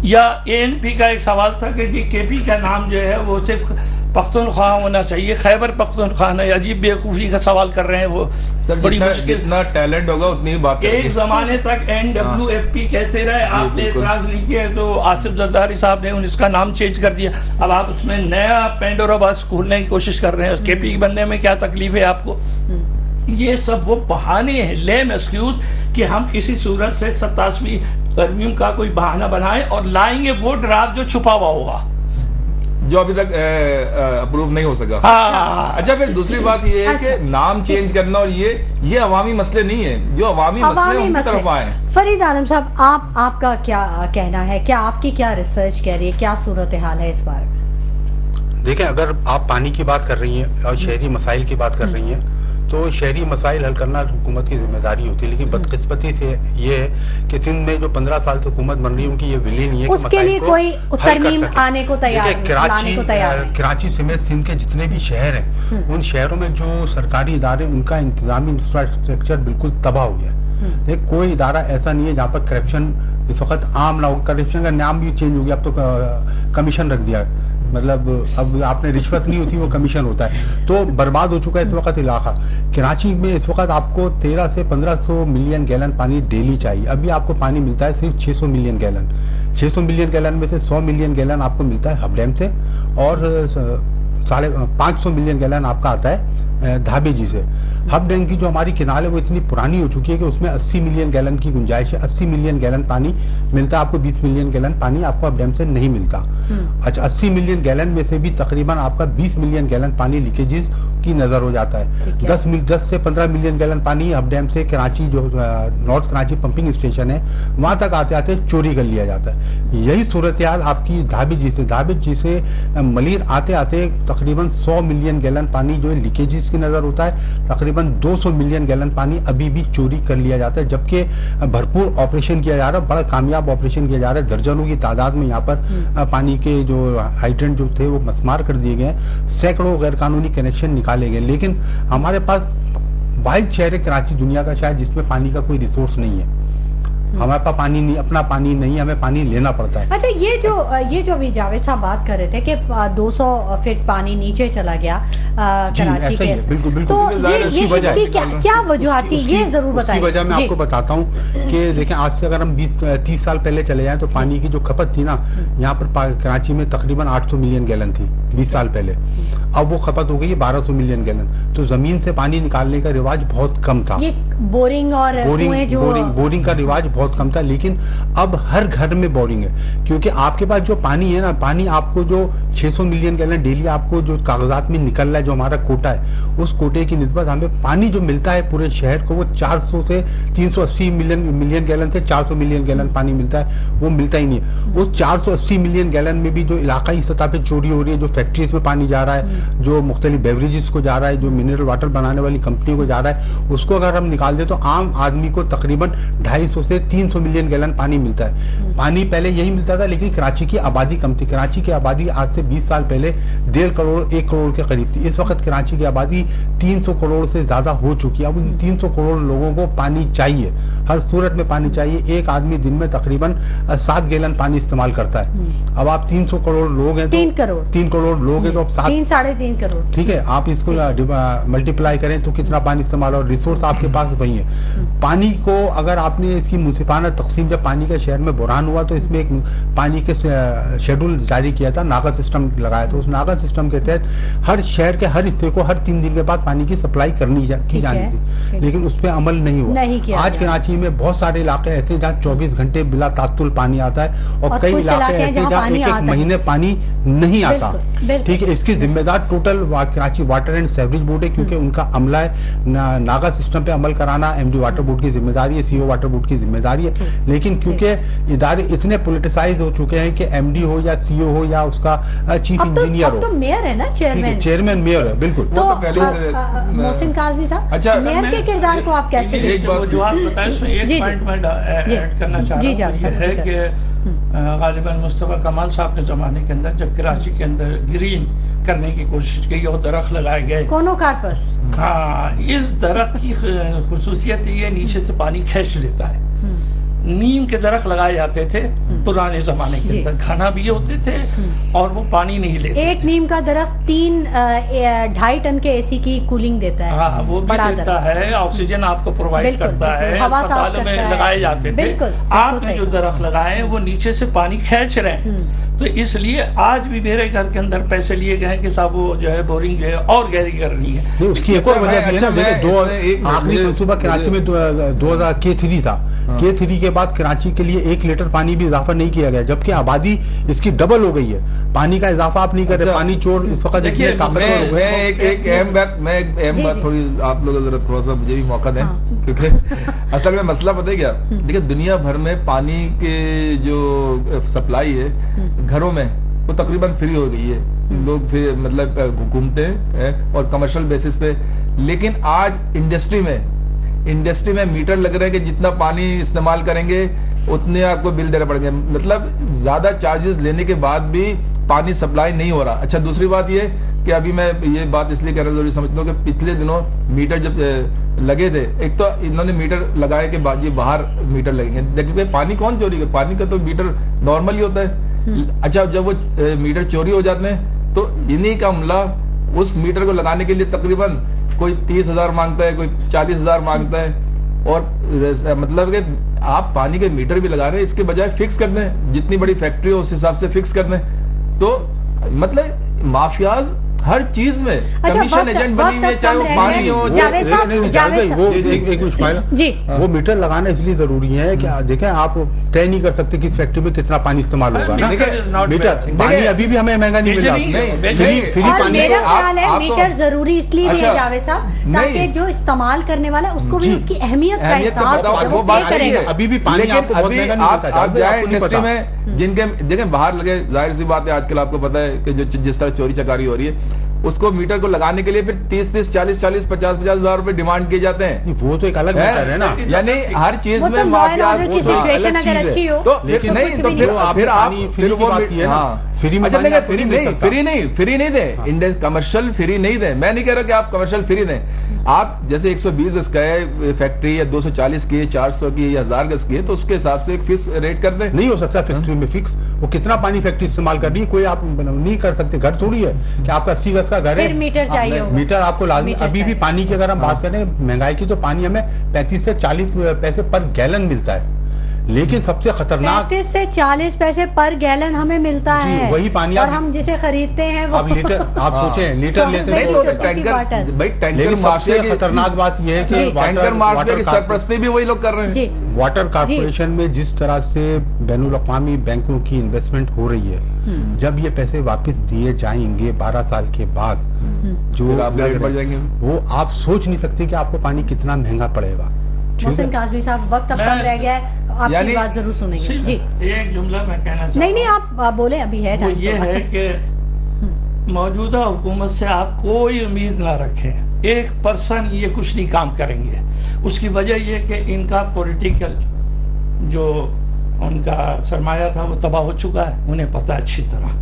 या ANP का एक सवाल था कि जी KP का नाम जो है वो सिर्फ पख्तूनख्वा होना चाहिए। खैबर पख्तूनख्वा ने अजीब बेवकूफ़ी का सवाल कर रहे हैं वो। सर बड़ी जितना, मुश्किल, जितना टैलेंट होगा उतनी ही बात एक जमाने तक NWFP कहते रहे, आपने इतराज नहीं किया तो आसिफ जरदारी साहब ने उसका नाम चेंज कर दिया। अब आप उसमें नया पेंडोरा बॉक्स खोलने की कोशिश कर रहे हैं। KP बनने में क्या तकलीफ है आपको? ये सब वो बहाने हैं, लेम एक्सक्यूज कि हम किसी सूरत से 27वीं तरमीम का कोई बहाना बनाएं और लाएंगे वो ड्राफ्ट जो छुपा हुआ होगा, जो अभी तक अप्रूव नहीं हो सका। हाँ। अच्छा, फिर दूसरी बात ये है कि नाम चेंज करना और ये अवामी मसले नहीं है, जो अवामी मसले हैं उनकी तरफ आए। फरीद आलम साहब, आपका क्या कहना है? क्या आपकी क्या रिसर्च कह रही है, क्या सूरत हाल है इस बारे में? देखिए, अगर आप पानी की बात कर रही हैं और शहरी मसाइल की बात कर रही हैं तो शहरी मसाइल हल करना हुकूमत की जिम्मेदारी होती है, लेकिन बदकिस्मती से ये है कि सिंध में जो 15 साल से हुकूमत बन रही है उनकी ये विली नहीं है कि उसके लिए कोई तरमीम आने को तैयार नहीं। कराची समेत सिंध के जितने भी शहर हैं उन शहरों में जो सरकारी इदारे उनका इंतजामी इंफ्रास्ट्रक्चर बिल्कुल तबाह हो गया। कोई इदारा ऐसा नहीं है जहाँ पर करप्शन इस वक्त आम ना हो। करप्शन का नाम भी चेंज हो गया, अब तो कमीशन रख दिया, मतलब अब आपने रिश्वत नहीं होती, वो कमीशन होता है। तो बर्बाद हो चुका है इस वक्त इलाका। कराची में इस वक्त आपको 13 से 1500 मिलियन गैलन पानी डेली चाहिए। अभी आपको पानी मिलता है सिर्फ 600 मिलियन गैलन। 600 मिलियन गैलन में से 100 मिलियन गैलन आपको मिलता है हब डैम से और 550 मिलियन गैलन आपका आता है धाबे जी से। हब डैम की जो हमारी किनाल है वो इतनी पुरानी हो चुकी है कि उसमें 80 मिलियन गैलन की गुंजाइश है। 80 मिलियन गैलन पानी मिलता है आपको, 20 मिलियन गैलन पानी आपको हब डैम से नहीं मिलता। अच्छा, 80 मिलियन गैलन में से भी तकरीबन आपका 20 मिलियन गैलन पानी लीकेजेस की नजर हो जाता है। 10 से 15 मिलियन गैलन पानी हब डैम से कराची जो नॉर्थ कराची पंपिंग स्टेशन है वहां तक आते आते चोरी कर लिया जाता है। यही सूरत हाल आपकी धाबे जी से मलिर आते आते तकरीबन 100 मिलियन गैलन पानी जो है लीकेजेस की नजर होता है। तकरीबन 200 मिलियन गैलन पानी अभी भी चोरी कर लिया जाता है, जबकि भरपूर ऑपरेशन किया जा रहा है, बड़ा कामयाब ऑपरेशन किया जा रहा है। दर्जनों की तादाद में यहाँ पर पानी के जो हाइड्रेंट जो थे वो मस्मार कर दिए गए, सैकड़ों गैर कानूनी कनेक्शन निकाले गए। लेकिन हमारे पास वाहिद शहर है कराची दुनिया का शायद जिसमें पानी का कोई रिसोर्स नहीं है। हमारे पास पानी नहीं, अपना पानी नहीं, हमें पानी लेना पड़ता है। अच्छा, ये जो अभी जावेद साहब बात कर रहे थे कि 200 फीट पानी नीचे चला गया कराची के, बिल्कुल तो ये इसकी क्या वजूहत थी, ये जरूर बताइए। उसकी वजह मैं आपको बताता हूँ कि देखें, आज से अगर हम 20-30 साल पहले चले जाएं तो पानी की जो खपत थी ना यहाँ पर कराची में तकरीबन 800 मिलियन गैलन थी 20 साल पहले। अब वो खपत हो गई है 1200 मिलियन गैलन। तो जमीन से पानी निकालने का रिवाज बहुत कम था। ये बोरिंग और बोरिंग का रिवाज बहुत कम था, लेकिन अब हर घर में बोरिंग है। क्योंकि आपके पास जो पानी है ना, पानी आपको जो 600 मिलियन गैलन डेली आपको जो कागजात में निकल रहा है, जो हमारा कोटा है, उस कोटे की निस्बत हमें पानी जो मिलता है पूरे शहर को वो 400 से 380 मिलियन गैलन से 400 मिलियन गैलन पानी मिलता है, वो मिलता ही नहीं है। उस 480 मिलियन गैलन में भी जो इलाकाई सतह पे चोरी हो रही है, जो फैक्ट्रीज में पानी जा रहा है, जो मुख्तलिफ बेवरेजेस को जा रहा है, जो मिनरल वाटर बनाने वाली कंपनियों को जा रहा है, उसको अगर हम निकाल दे तो आम आदमी को तकरीबन 250 से 300 मिलियन गैलन पानी मिलता है। पानी पहले यही मिलता था, लेकिन कराची की आबादी कम थी। कराची की आबादी आज से 20 साल पहले 1.5 करोड़ 1 करोड़ के करीब थी। इस वक्त कराची की आबादी 300 करोड़ से ज्यादा हो चुकी है। अब उन 300 करोड़ लोगों को पानी चाहिए, हर सूरत में पानी चाहिए। एक आदमी दिन में तकरीबन 7 गैलन पानी इस्तेमाल करता है। अब आप 300 करोड़ लोग हैं, 3 करोड़ लोग हैं तो 3-3.5 करोड़, ठीक है, आप इसको मल्टीप्लाई करें तो कितना पानी इस्तेमाल और रिसोर्स आपके पास वही है। पानी को अगर आपने इसकी मुंसिफाना तकसीम, जब पानी का शहर में बुरहान हुआ तो इसमें एक पानी के शेड्यूल जारी किया था, नागा सिस्टम लगाया। तो उस नागा सिस्टम के तहत हर शहर के हर हिस्से को हर 3 दिन के बाद पानी की सप्लाई की जानी थी, लेकिन उस पर अमल नहीं हुआ। आज कराची में बहुत सारे इलाके ऐसे जहाँ 24 घंटे बिला तातुल पानी आता है और कई इलाके ऐसे जहाँ एक महीने पानी नहीं आता। ठीक है, इसकी जिम्मेदार total Karachi water and sewerage board है, क्योंकि उनका अमला है नागा सिस्टम पे अमल कराना एमडी वाटर बोर्ड की जिम्मेदारी है, सीओ वाटर बोर्ड की जिम्मेदारी है। लेकिन क्योंकि इदारे इतने पॉलिटिसाइज हो चुके हैं कि एमडी हो या सीओ हो या उसका चीफ इंजीनियर हो, तो मेयर है ना, चेयरमैन मेयर है, बिल्कुल। तो मोहसिन काज़मी साहब, अच्छा, मेयर के किरदार को आप कैसे एक वजूहत बताएं, इसमें एक पॉइंट मैं ऐड करना चाह रहा हूँ, है कि गालिबन मुस्तफा कमाल साहब के जमाने के अंदर जब कराची के अंदर ग्रीन करने की कोशिश की और दरख्त लगाए गए, कोनोकार्पस, हाँ, इस दरख्त की खुसूसियत ये नीचे से पानी खींच लेता है। नीम के दरख्त लगाए जाते थे पुराने जमाने के अंदर घना भी होते थे और वो पानी नहीं लेते एक थे। नीम का दरख्त 2.5 टन के एसी की कूलिंग देता है। हाँ, वो भी बड़ा देता दरख्त। है, ऑक्सीजन आपको प्रोवाइड बिल्कुल, करता है, बिल्कुल, हवा साफ अस्पतालों में करता है। लगाए जाते थे। बिल्कुल, बिल्कुल आपने सही। जो दरख्त लगाए हैं वो नीचे से पानी खींच रहे हैं, तो इसलिए आज भी मेरे घर के अंदर पैसे लिए गए हैं कि साहब वो जो है बोरिंग जो है और गहरी करनी है। नहीं, उसकी एक और वजह भी है ना, देखिए एक आखिरी मनसूबा कराची में 2000 K3 था। K3 के बाद कराची के लिए 1 लीटर पानी भी इजाफा नहीं किया गया, जबकि आबादी इसकी डबल हो गई है। पानी का इजाफा आप नहीं कर रहे, पानी चोर इस वक्त देखिए, इतने ताकतवर हो मैं गए। एक अहम बात थोड़ी आप लोग जरा थोड़ा सा मुझे भी मौका दें, क्योंकि असल में मसला पता है क्या, देखिए दुनिया भर में पानी के जो सप्लाई है घरों में वो तकरीबन फ्री हो गई है, लोग फिर मतलब घूमते हैं और कमर्शियल बेसिस पे। लेकिन आज इंडस्ट्री में मीटर लग रहे हैं कि जितना पानी इस्तेमाल करेंगे उतने आपको बिल देना पड़ेंगे, मतलब ज्यादा चार्जेस लेने के बाद भी पानी सप्लाई नहीं हो रहा। अच्छा, दूसरी बात ये कि अभी मैं ये बात इसलिए कहना जरूरी समझता हूँ कि पिछले दिनों मीटर जब लगे थे, एक तो इन्होंने मीटर लगाए के बाद ये बाहर मीटर लगेंगे, देखिए पानी कौन चोरी करे, पानी का तो मीटर नॉर्मल ही होता है। अच्छा, जब वो मीटर चोरी हो जाते हैं तो इन्हीं का अमला उस मीटर को लगाने के लिए तकरीबन कोई 30,000 मांगता है, कोई 40,000 मांगता है, और मतलब कि आप पानी के मीटर भी लगा रहे हैं, इसके बजाय फिक्स कर दें, जितनी बड़ी फैक्ट्री हो उस हिसाब से फिक्स कर दें। तो मतलब माफियाज हर चीज में कमीशन एजेंट बनी हुई है, चाहे वो पानी हो। जावेद साहब, वो एक मिनट पाएगा जी, वो मीटर लगाना इसलिए जरूरी है कि देखें आप तय नहीं कर सकते कि इस फैक्ट्री में कितना पानी इस्तेमाल होगा ना। मीटर पानी अभी भी हमें महंगा नहीं मिल रहा, फ्री और पानी। मेरा ख्याल है मीटर जरूरी इसलिए भी है अच्छा, जावेद साहब, ताकि जो इस्तेमाल करने वाला है उसको भी जी, उसकी अहमियत का अहमियत का एहसास पता हो, हो, वो बात पे अच्छी करेगा। है। अभी भी पानी लेकिन आपको बहुत अभी महंगा नहीं मिलता, आप जाए आपको नहीं इंडस्ट्री पता। में जिनके देखें बाहर लगे, जाहिर सी बात है आजकल आपको पता है कि जो जिस तरह चोरी चकारी हो रही है, उसको मीटर को लगाने के लिए फिर 30-30, 40-40, 50-50 हजार रुपए डिमांड किए जाते हैं। वो तो एक अलग मैटर है ना। यानी हर चीज वो तो में लॉ एंड माफिया ऑर्डर की वो तो सिचुएशन अलग अगर चीज है। अच्छी हो तो लेकिन नहीं, कुछ तो भी फिर नहीं। जो आपने फिर आप पानी फ्री की बात की है ना, फ्री में अच्छा पानी नहीं, आपको नहीं मिल सकता। फ्री नहीं दे, कमर्शियल फ्री नहीं दे। मैं नहीं कह रहा कि आप कमर्शियल फ्री दें। आप जैसे 120 गज का है फैक्ट्री, या 240 की, 400 की, या 1000 गज की है, तो उसके हिसाब से एक फिक्स रेट कर दें। नहीं हो सकता फैक्ट्री में फिक्स, वो कितना पानी फैक्ट्री इस्तेमाल कर रही है कोई आप नहीं कर सकते। घर थोड़ी है कि आपका 80 गज का घर है, फिर मीटर चाहिए होगा। मीटर आपको लाजमी। मीटर अभी भी चाहिए। पानी की अगर हम बात करें महंगाई की, तो पानी हमें 35 से 40 पैसे पर गैलन मिलता है, लेकिन सबसे खतरनाक 35 से 40 पैसे पर गैलन हमें मिलता जी, है, वही पानी और आप- हम जिसे खरीदते हैं वो अब लीटर आप सोचें, लीटर लेते नहीं हैं तो छोटी सी टैंकर, बॉटल। भाई टैंकर लेकिन सबसे माफिया की खतरनाक बात यह है कि टैंकर माफिया की सरपरस्ती भी वही लोग कर रहे हैं। जी, वाटर कॉर्पोरेशन में जिस तरह से बैनुल अक़वामी बैंकों की इन्वेस्टमेंट हो रही है, जब ये पैसे वापस दिए जाएंगे 12 साल के बाद, जो फिर आप रेट बढ़ जाएंगे। वो आप सोच नहीं सकते कि आपको पानी कितना महंगा पड़ेगा। ठीक मोहसिन है, काज़मी साहब, वक्त अब कम रह गया है, आपकी यानी- बात जरूर सुनेंगे। जी, एक जुमला मैं कहना चाहता नहीं नहीं हूं। आप बोले, अभी है वो टाइम ये तो। है कि मौजूदा हुकूमत से आप कोई उम्मीद ना रखें, 1% ये कुछ नहीं काम करेंगे। उसकी वजह ये कि इनका पॉलिटिकल जो उनका सरमाया था वो तबाह हो चुका है, उन्हें पता है अच्छी तरह।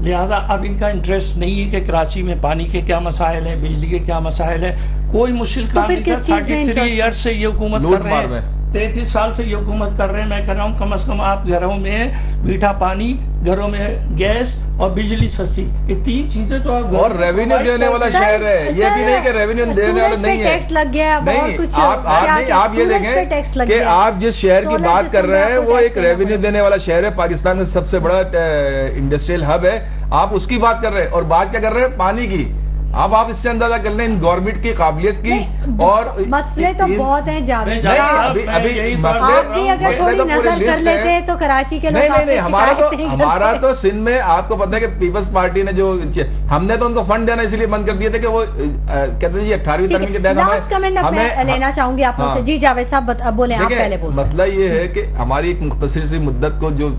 लिहाजा अब इनका इंटरेस्ट नहीं है कि कराची में पानी के क्या मसाइल है, बिजली के क्या मसाइल है, कोई मुश्किल काम फिर नहीं किस था। चीज़ में 33 interest? ईयर्स से ये हुकूमत लूट कर रहे मार में। हैं, 33 साल से ये हुकूमत कर रहे हैं। मैं कह रहा हूँ कम से कम आप घरों में मीठा पानी, घरों में गैस और बिजली सस्ती, ये 3 चीजें तो आप और रेवेन्यू देने वाला सर, शहर है, ये भी नहीं कि रेवेन्यू देने वाला सूरज पे नहीं है। टैक्स लग गया, अब और नहीं, कुछ आप क्या नहीं, क्या, आप ये सूरज पे टैक्स देखें लग कि गया। आप जिस शहर की सोलर बात कर सिस्टम रहे में हैं आपको वो टैक्स एक देना रेवेन्यू देने वाला शहर है, पाकिस्तान का सबसे बड़ा इंडस्ट्रियल हब है, आप उसकी बात कर रहे हैं। और बात क्या कर रहे हैं? पानी की। अब आप इससे अंदाजा कर लें इन गवर्नमेंट की काबिलियत की। नहीं, और मसले तो बहुत हैं जावेद नहीं, साहब। अभी यही मसले- आप भी अगर मसले थोड़ी तो पूरी नजर कर लिस्ट लेते है। हैं तो कराची के लोग नहीं नहीं आपसे नहीं, हमारा शिकायत नहीं करते। तो सिंध में आपको पता है कि पीपल्स पार्टी ने जो हमने तो उनको फंड देना इसलिए बंद कर दिए थे कि वो कहते थे 18वीं तरमीम के तहत लास्ट कमेंट अब मैं लेना चाहूंगी आप लोगों से। जी जावेद साहब बोले, आप पहले बोले। मसला ये है कि हमारी एक मुख्तसर सी मुद्दत को जो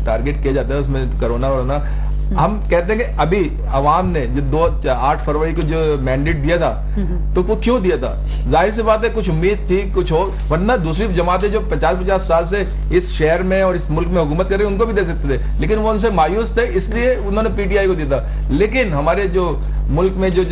टारगेट किया जाता है उसमें कोरोना हम कहते हैं कि अभी अवाम ने जो 8 फरवरी को जो मैंडेट दिया था, तो वो क्यों दिया था? जाहिर सी बात है कुछ उम्मीद थी कुछ हो, वरना दूसरी जमातें जो 50-50 साल से इस शहर में और इस मुल्क में हुकूमत कर रही उनको भी दे सकते थे, लेकिन वो उनसे मायूस थे, इसलिए उन्होंने पीटीआई को दिया था। लेकिन हमारे जो मुल्क में जो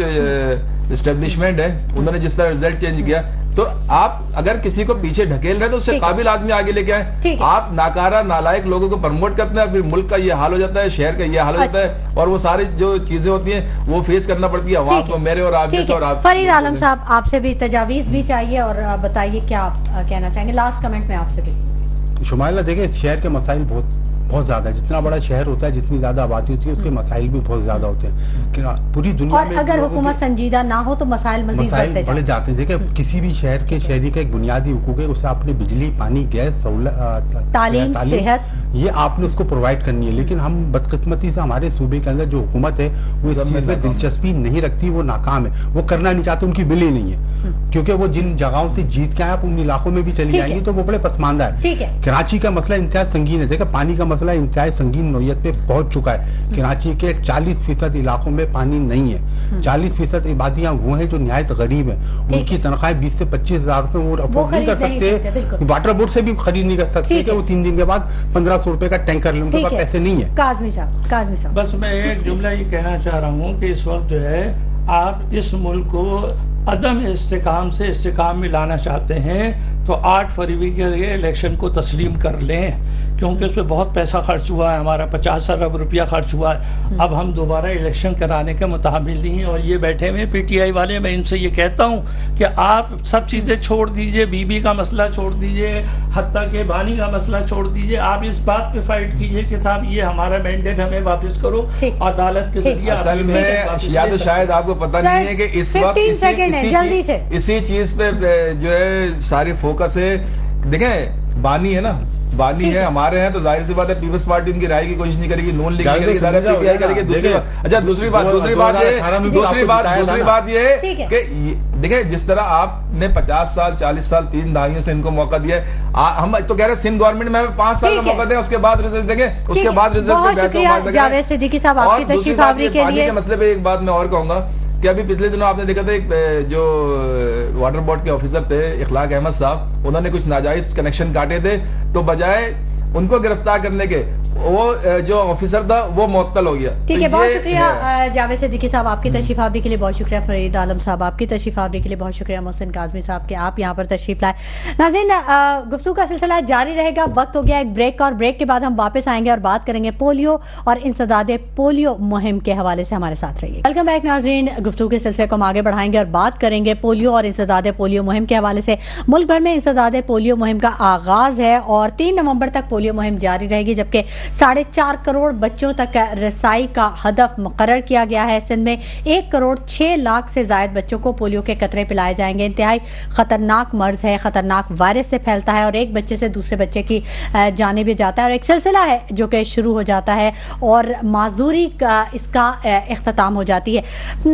एस्टेब्लिशमेंट है उन्होंने जिस तरह रिजल्ट चेंज किया, तो आप अगर किसी को पीछे ढकेल रहे हैं तो उससे काबिल आदमी आगे लेके आए। आप नाकारा नालायक लोगों को प्रमोट करते हैं, फिर मुल्क का ये हाल हो जाता है, शहर का ये हाल हो जाता है, और वो सारी जो चीजें होती हैं वो फेस करना पड़ती है अवाम को, मेरे और आप जैसे। और आप फरीद आलम साहब, आपसे भी तजावीज भी चाहिए, और बताइए क्या आप कहना चाहेंगे लास्ट कमेंट में आपसे भी। शुमाइला, देखिए शहर के मसाइल बहुत ज्यादा है। जितना बड़ा शहर होता है, जितनी ज्यादा आबादी होती है, उसके मसाइल भी बहुत ज्यादा होते हैं कि पूरी दुनिया और में। अगर हुकूमत संजीदा ना हो तो मसाइल मजीद बढ़ जाते हैं। देखिए किसी भी शहर के शहरी का एक बुनियादी हुकूक है, उसे आपने बिजली, पानी, गैस, तालीम, सेहत, ये आपने उसको प्रोवाइड करनी है। लेकिन हम बदकिस्मती से हमारे सूबे के अंदर जो हुकूमत है वो इस चीज में दिलचस्पी नहीं रखती, वो नाकाम है, वो करना नहीं चाहते, उनकी बिल ही नहीं है। क्योंकि वो जिन जगहों से जीत के आए, आप उन इलाकों में भी चली जाएंगी तो वो बड़े पसमानदा है। कराची का मसला इंतहाई संगीन है। देखिए पानी का मसला इंतहाई संगीन नौयत पे पहुंच चुका है। कराची के 40% इलाकों में पानी नहीं है। 40% आबादियां वो है जो निहायत गरीब है, उनकी तनख्वाह 20 से 25 हजार रुपए वो अफोर्ड नहीं कर सकते, वाटर बोर्ड से भी खरीद नहीं कर सकते कि वो 3 दिन के बाद 1500 रुपए का टैंकर ले, उनके पास पैसे नहीं है। काज़मी साहब, बस मैं एक जुमला ये कहना चाह रहा हूँ कि इस वक्त जो है आप इस मुल्क को अदम इस्तेकाम से इस्तेकाम में लाना चाहते हैं तो 8 फरवरी के इलेक्शन को तस्लीम कर लें, क्योंकि उस पर बहुत पैसा खर्च हुआ है, हमारा 50 अरब रुपया खर्च हुआ है। अब हम दोबारा इलेक्शन कराने के मुताबिल नहीं है। और ये बैठे हुए PTI वाले, मैं इनसे ये कहता हूँ कि आप सब चीज़ें छोड़ दीजिए, बीबी का मसला छोड़ दीजिए, हत्ता के बानी का मसला छोड़ दीजिए, आप इस बात पे फाइट कीजिए कि साहब ये हमारा मैंडेट हमें वापस करो अदालत के जरिए। असल में या तो शायद आपको पता नहीं है कि इस वक्त इसी चीज पे जो है सारी फोकस है। देखें बानी है ना, बानी है, हमारे हैं, तो जाहिर सी बात है पीपल्स पार्टी उनकी राय की कोशिश नहीं करेगी, नून लीग करेगी, PTI करेगी। दूसरी बात ये है कि देखिए जिस तरह आपने 50 साल 40 साल 3 दहाइयों से इनको मौका दिया है, हम तो कह रहे हैं सिंध गवर्नमेंट में 5 साल का मौका दें, उसके बाद रिजल्ट देंगे, उसके बाद रिजल्ट। जावेद सिद्दीकी साहब आपकी तशरीफ आवरी के लिए मसले पे एक बात मैं और कहूंगा कि अभी पिछले दिनों आपने देखा था एक जो वाटर बोर्ड के ऑफिसर थे इखलाक अहमद साहब, उन्होंने कुछ नाजायज कनेक्शन काटे थे, तो बजाय उनको गिरफ्तार करने के वो जो ऑफिसर था वो मुअत्तल हो गया। ठीक है, बहुत शुक्रिया जावेद सिद्दीकी साहब आपकी तशरीफ आवरी के लिए, बहुत शुक्रिया फरीद आलम साहब आपकी तशरीफ आवरी के लिए, बहुत शुक्रिया मोहसिन काज़मी साहब के आप यहाँ पर तशरीफ लाए। नाज़रीन, गुफ्तगू का सिलसिला जारी रहेगा। वक्त हो गया एक ब्रेक का, और ब्रेक के बाद हम वापस आएंगे और बात करेंगे पोलियो और इंसदादे पोलियो मुहिम के हवाले से। हमारे साथ रहिए। वेलकम बैक नाज़रीन, गुफ्तगू के सिलसिले को हम आगे बढ़ाएंगे और बात करेंगे पोलियो और इंसदादे पोलियो मुहिम के हवाले से। मुल्क भर में इंसदादे पोलियो मुहिम का आगाज है और 3 नवंबर तक पोलियो मुहिम जारी रहेगी, जबकि 4.5 करोड़ बच्चों तक रसाई का हदफ मुकर्रर किया गया है। सिंध में 1 करोड़ 6 लाख से ज्यादा बच्चों को पोलियो के कतरे पिलाए जाएंगे। इंतहाई खतरनाक मर्ज है, खतरनाक वायरस से फैलता है और एक बच्चे से दूसरे बच्चे की जाने भी जाता है, और एक सिलसिला है जो कि शुरू हो जाता है और माजूरी का इसका इख्तिताम हो जाती है।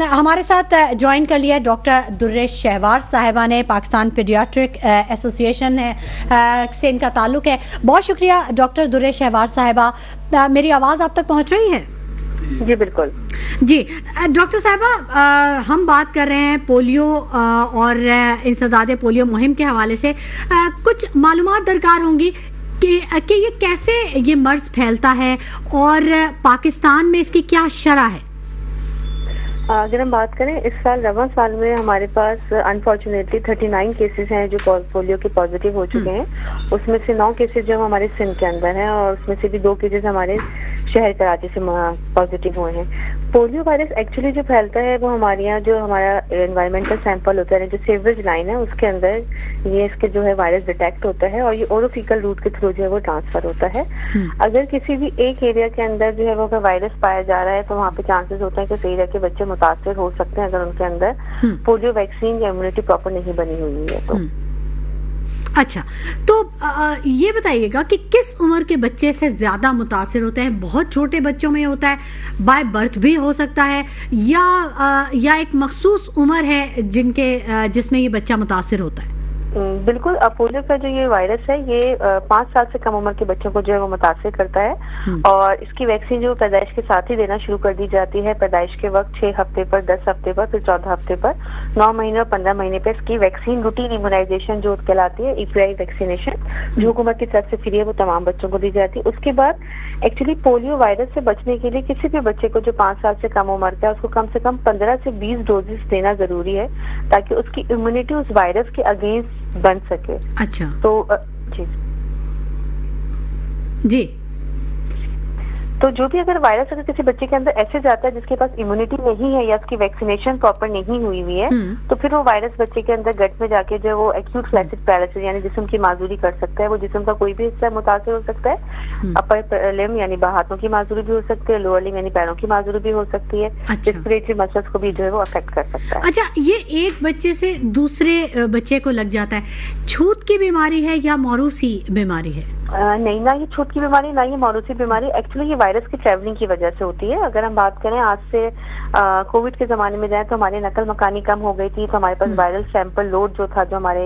हमारे साथ ज्वाइन कर लिया डॉक्टर दुर्रेश शहवार साहिबा ने, पाकिस्तान पीडियाट्रिक एसोसिएशन से इनका ताल्लुक है। बहुत शुक्रिया डॉक्टर दुर्रेश शहवार साहिबा। मेरी आवाज आप तक पहुंच रही है? जी बिल्कुल जी। डॉक्टर साहिबा, हम बात कर रहे हैं पोलियो और इंसदादे पोलियो मुहिम के हवाले से। कुछ मालूमात दरकार होंगी कि ये कैसे ये मर्ज फैलता है और पाकिस्तान में इसकी क्या शरह है? अगर हम बात करें इस साल रवां साल में हमारे पास अनफॉर्चुनेटली 39 केसेस हैं जो पोलियो के पॉजिटिव हो चुके हैं। उसमें से 9 केसेस जो हमारे सिंध के अंदर हैं और उसमें से भी 2 केसेस हमारे शहर कराची से पॉजिटिव हुए हैं। पोलियो वायरस एक्चुअली जो फैलता है वो हमारे यहाँ जो हमारा एनवायरमेंटल सैंपल होता है, जो सीवरेज लाइन है उसके अंदर ये इसके जो है वायरस डिटेक्ट होता है और ये ओरोफिकल रूट के थ्रू जो है वो ट्रांसफर होता है। अगर किसी भी एक एरिया के अंदर जो है वो अगर वायरस पाया जा रहा है तो वहाँ पे चांसेस होता है कि उस एरिया के बच्चे मुतासर हो सकते हैं अगर उनके अंदर पोलियो वैक्सीन या इम्यूनिटी प्रॉपर नहीं बनी हुई है तो। अच्छा, तो ये बताइएगा कि किस उम्र के बच्चे से ज्यादा मुतासिर होते हैं? बहुत छोटे बच्चों में होता है, बाय बर्थ भी हो सकता है, या एक मखसूस उम्र है जिसमें ये बच्चा मुतासिर होता है? बिल्कुल, पोलियो का जो ये वायरस है ये 5 साल से कम उम्र के बच्चों को जो है वो मुतासिर करता है और इसकी वैक्सीन जो पैदाइश के साथ ही देना शुरू कर दी जाती है। पैदाइश के वक्त 6 हफ्ते पर, 10 हफ्ते पर, फिर 14 हफ्ते पर 9 महीने और 15 महीने पे इसकी वैक्सीन रूटीन इम्यूनाइजेशन जो कहलाती है, EPI वैक्सीनेशन, जो हुकूमत की तरफ से फ्री है, वो तमाम बच्चों को दी जाती है। उसके बाद एक्चुअली पोलियो वायरस से बचने के लिए किसी भी बच्चे को जो 5 साल से कम उम्र का है, उसको कम से कम 15 से 20 डोजेस देना जरूरी है, ताकि उसकी इम्यूनिटी उस वायरस के अगेंस्ट बन सके। अच्छा, तो जी, तो जो भी अगर वायरस अगर किसी बच्चे के अंदर ऐसे जाता है जिसके पास इम्यूनिटी नहीं है या उसकी वैक्सीनेशन प्रॉपर नहीं हुई हुई है, तो फिर वो वायरस बच्चे के अंदर गट में जाके जो वो एक्यूट फ्लैसिड पैरालिसिस यानी जिस्म की माजूरी कर सकता है। वो जिस्म का कोई भी हिस्सा मुतासिर हो सकता है, अपर लिम्ब यानी हाथों की माजूरी भी हो सकती है, लोअर लिम्ब यानी पैरों की माजूरी भी हो सकती है, रेस्पिरेटरी मसल्स को भी जो है वो अफेक्ट कर सकता है। अच्छा, ये एक बच्चे से दूसरे बच्चे को लग जाता है, छूत की बीमारी है या मौरूसी बीमारी है? नहीं, ना ये छूत की बीमारी, ना ये मौरूसी बीमारी। एक्चुअली ये वायरस की ट्रैवलिंग की वजह से होती है। अगर हम बात करें आज से कोविड के जमाने में जाए तो हमारी नकल मकानी कम हो गई थी, तो हमारे पास वायरल सैंपल लोड जो था, जो हमारे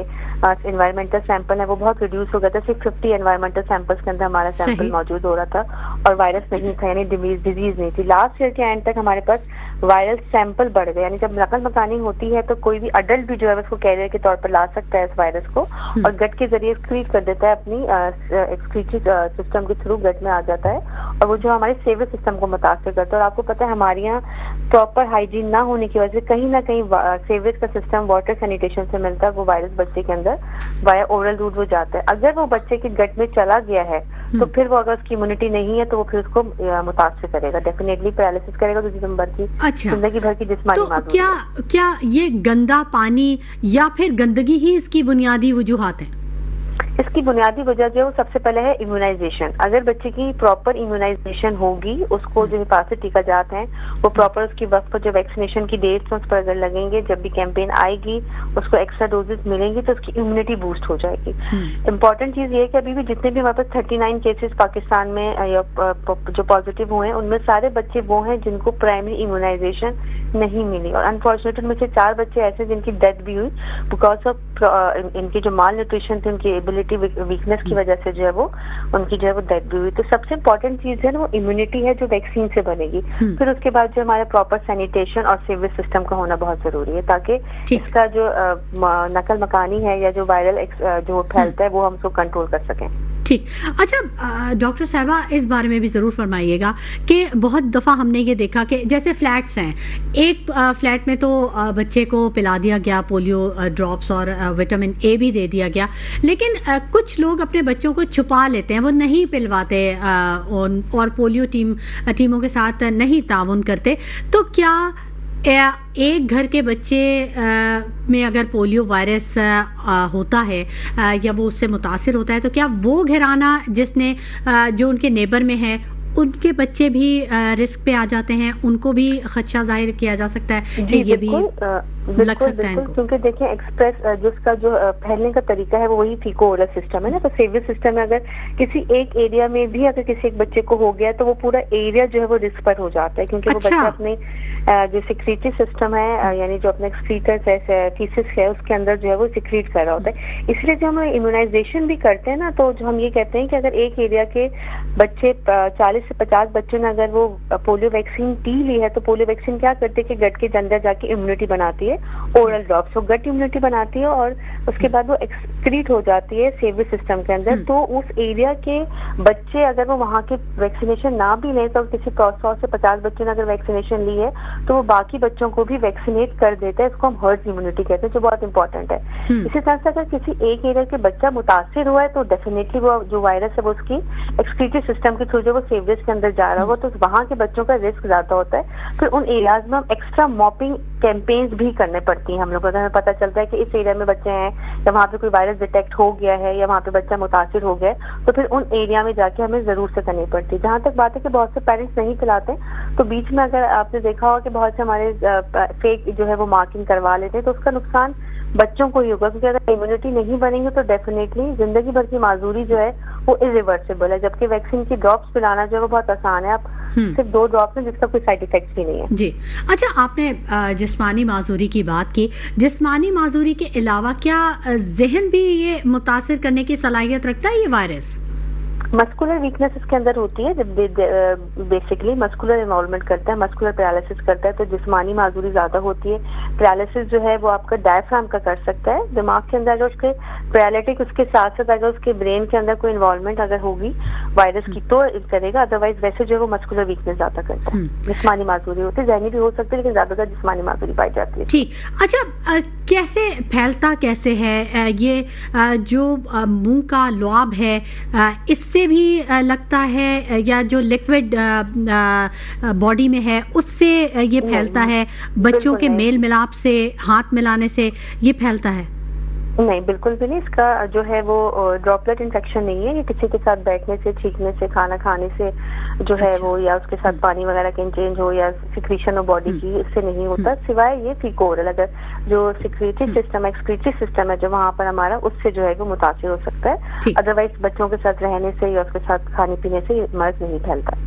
एनवायरमेंटल सैंपल है, वो बहुत रिड्यूस हो गया था। सिर्फ 50 एनवायरमेंटल सैंपल्स के अंदर हमारा सैंपल मौजूद हो रहा था और वायरस नहीं था, यानी डिजीज नहीं थी। लास्ट ईयर के एंड तक हमारे पास वायरल सैंपल बढ़ गए, यानी जब नकल मकानी होती है तो कोई भी अडल्ट भी जो है उसको कैरियर के तौर पर ला सकता है इस वायरस को, और गट के जरिए एक्सक्रीट कर देता है, अपनी एक्सक्रीटरी सिस्टम के थ्रू गट में आ जाता है, और वो जो हमारे सेवेज सिस्टम को मुतासिर करता है। और आपको पता है हमारे यहाँ प्रॉपर हाइजीन ना होने की वजह से कहीं ना कहीं सेवेज का सिस्टम वाटर सैनिटेशन से मिलता है, वो वायरस बच्चे के अंदर वाया ओरल रूट वो जाता है। अगर वो बच्चे के गट में चला गया है तो फिर वो अगर उसकी इम्यूनिटी नहीं है तो वो फिर उसको मुतासिर करेगा, डेफिनेटली पैरालिसिस करेगा, तो जिंदगी भर की जिस्मानी तो क्या ये गंदा पानी या फिर गंदगी ही इसकी बुनियादी वजूहात है? इसकी बुनियादी वजह जो है वो सबसे पहले है इम्यूनाइजेशन। अगर बच्चे की प्रॉपर इम्यूनाइजेशन होगी, उसको जो हिफाजती टीका जात हैं वो प्रॉपर उसकी वक्त पर जो वैक्सीनेशन की डेट्स उस पर अगर लगेंगे, जब भी कैंपेन आएगी उसको एक्स्ट्रा डोजेस मिलेंगी तो उसकी इम्यूनिटी बूस्ट हो जाएगी। इम्पोर्टेंट चीज ये है कि अभी भी जितने भी हमारे पास 39 केसेस पाकिस्तान में जो पॉजिटिव हुए हैं, उनमें सारे बच्चे वो हैं जिनको प्राइमरी इम्यूनाइजेशन नहीं मिली, और अनफॉर्चुनेटली उनमें से 4 बच्चे ऐसे जिनकी डेथ भी हुई बिकॉज ऑफ इनकी जो माल न्यूट्रिशन थी, उनकी एबिलिटी वीकनेस की वजह से जो है वो उनकी जो है वो डेथ भी हुई। तो सबसे इम्पोर्टेंट चीज है ना वो इम्यूनिटी है जो वैक्सीन से बनेगी। फिर उसके बाद जो हमारा प्रॉपर सैनिटेशन और सीवेज सिस्टम का होना बहुत जरूरी है, ताकि इसका जो नकल मकानी है या जो वायरल जो फैलता है वो हम उसको कंट्रोल कर सकें। ठीक। अच्छा डॉक्टर साहबा, इस बारे में भी जरूर फरमाइएगा कि बहुत दफा हमने ये देखा कि जैसे फ्लैट्स हैं, एक फ्लैट में तो बच्चे को पिला दिया गया पोलियो ड्रॉप्स और विटामिन ए भी दे दिया गया, लेकिन कुछ लोग अपने बच्चों को छुपा लेते हैं, वो नहीं पिलवाते और पोलियो टीमों के साथ नहीं ताउन करते। तो क्या एक घर के बच्चे में अगर पोलियो वायरस होता है या वो उससे मुतासिर होता है, तो क्या वो घराना जिसने जो उनके नेबर में है उनके बच्चे भी रिस्क पे आ जाते हैं, उनको भी खदशा जाहिर किया जा सकता है कि ये भी लग सकता है इनको? क्योंकि देखिए एक्सप्रेस जिसका जो फैलने का तरीका है वो वही फीको ओरल सिस्टम है ना, तो सेवियर सिस्टम में अगर किसी एक एरिया में भी अगर किसी एक बच्चे को हो गया तो वो पूरा एरिया जो है वो रिस्क पर हो जाता है, क्योंकि वो बच्चा अपने जो सिक्रीटरी सिस्टम है यानी जो अपने एक्सक्रीटर्स है, फीसिस है, उसके अंदर जो है वो सिक्रीट कर रहा होता है। इसलिए जो हम इम्यूनाइजेशन भी करते हैं ना, तो जो हम ये कहते हैं कि अगर एक एरिया के बच्चे 40 से 50 बच्चों ने अगर वो पोलियो वैक्सीन पी ली है, तो पोलियो वैक्सीन क्या करती है कि गट के अंदर जाके इम्यूनिटी बनाती है, ओरल ड्रॉप्स, वो गट इम्यूनिटी बनाती है और उसके बाद वो एक्सक्रीट हो जाती है सेवियर सिस्टम के अंदर। तो उस एरिया के बच्चे अगर वो वहाँ के वैक्सीनेशन ना भी लें, तो किसी 100 से 50 बच्चों ने अगर वैक्सीनेशन ली है तो वो बाकी बच्चों को भी वैक्सीनेट कर देता है। इसको हम हर्ड इम्यूनिटी कहते हैं, जो बहुत इंपॉर्टेंट है। इसी तरह से अगर किसी एक एरिया के बच्चा मुतासिर हुआ है तो डेफिनेटली वो जो वायरस है वो उसकी एक्सक्रीटरी सिस्टम के थ्रू जो वो सेवियर्स के अंदर जा रहा होगा, तो वहाँ के बच्चों का रिस्क ज्यादा होता है। फिर उन एरियाज में हम एक्स्ट्रा मॉपिंग कैंपेन्स भी करने पड़ती हैं हम लोग को। अगर हमें पता चलता है कि इस एरिया में बच्चे हैं या वहाँ पे कोई वायरस डिटेक्ट हो गया है या वहाँ पे बच्चा मुतासिर हो गया है, तो फिर उन एरिया में जाके हमें जरूर से करनी पड़ती है। जहाँ तक बात है कि बहुत से पेरेंट्स नहीं पिलाते, तो बीच में अगर आपने देखा होगा कि बहुत से हमारे फेक जो है वो मार्किंग करवा लेते हैं, तो उसका नुकसान बच्चों को ही होगा, क्योंकि अगर इम्यूनिटी नहीं बनेगी तो डेफिनेटली जिंदगी भर की माजूरी जो है वो इरिवर्सिबल है। जबकि वैक्सीन की ड्रॉप्स पिलाना जो है वो बहुत आसान है, आप सिर्फ 2 ड्रॉप्स में जिसका कोई साइड इफेक्ट भी नहीं है। जी। अच्छा, आपने जिस्मानी माजूरी की बात की, जिस्मानी माजूरी के अलावा क्या जहन भी ये मुतासिर करने की सलाहियत रखता है ये वायरस? मस्कुलर वीकनेस इसके अंदर होती है, जब बेसिकली मस्कुलर इन्वॉल्वमेंट करता है, मस्कुलर पैरालिसिस करता है, तो जिस्मानी माजूरी ज्यादा होती है। पैरालिसिस जो है वो आपका डायफ्राम का कर सकता है। दिमाग के अंदर अगर उसके पैरालिटिक उसके साथ साथ अगर उसके ब्रेन के अंदर कोई इन्वॉल्वमेंट अगर होगी वायरस की तो करेगा, अदरवाइज वैसे जो है वो मस्कुलर वीकनेस ज्यादा करता है। जिस्मानी माजूरी होती है, जहनी भी हो सकती है, लेकिन ज्यादातर जिस्मानी माजूरी पाई जाती है। ठीक। अच्छा, कैसे फैलता कैसे है ये जो मुंह का लुआब है, इससे भी लगता है या जो लिक्विड बॉडी में है उससे ये फैलता है? बच्चों के मेल मिलाप से, हाथ मिलाने से ये फैलता है? नहीं, बिल्कुल भी नहीं। इसका जो है वो ड्रॉपलेट इन्फेक्शन नहीं है। ये किसी के साथ बैठने से, छींकने से, खाना खाने से जो है वो, या उसके साथ पानी वगैरह का इंचेंज हो या सिक्रीशन हो बॉडी की, इससे नहीं होता। सिवाय ये फीकोरल अगर जो सिक्रीटरी सिस्टम, एक्सक्रीटरी सिस्टम है जो वहाँ पर हमारा, उससे जो है वो मुतासिर हो सकता है। अदरवाइज बच्चों के साथ रहने से या उसके साथ खाने पीने से ये मर्ज नहीं फैलता।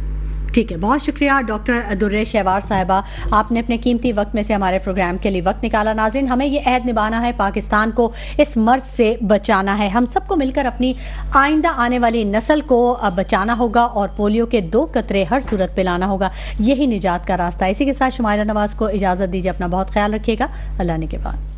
ठीक है, बहुत शुक्रिया डॉक्टर दुर्रे शहवार साहिबा, आपने अपने कीमती वक्त में से हमारे प्रोग्राम के लिए वक्त निकाला। नाज़रीन, हमें ये अहद निभाना है, पाकिस्तान को इस मर्ज से बचाना है। हम सबको मिलकर अपनी आइंदा आने वाली नस्ल को बचाना होगा और पोलियो के 2 कतरे हर सूरत पिलाना होगा। यही निजात का रास्ता है। इसी के साथ शुमाइला नवाज को इजाजत दीजिए। अपना बहुत ख्याल रखिएगा। अल्लाह ने के बाद।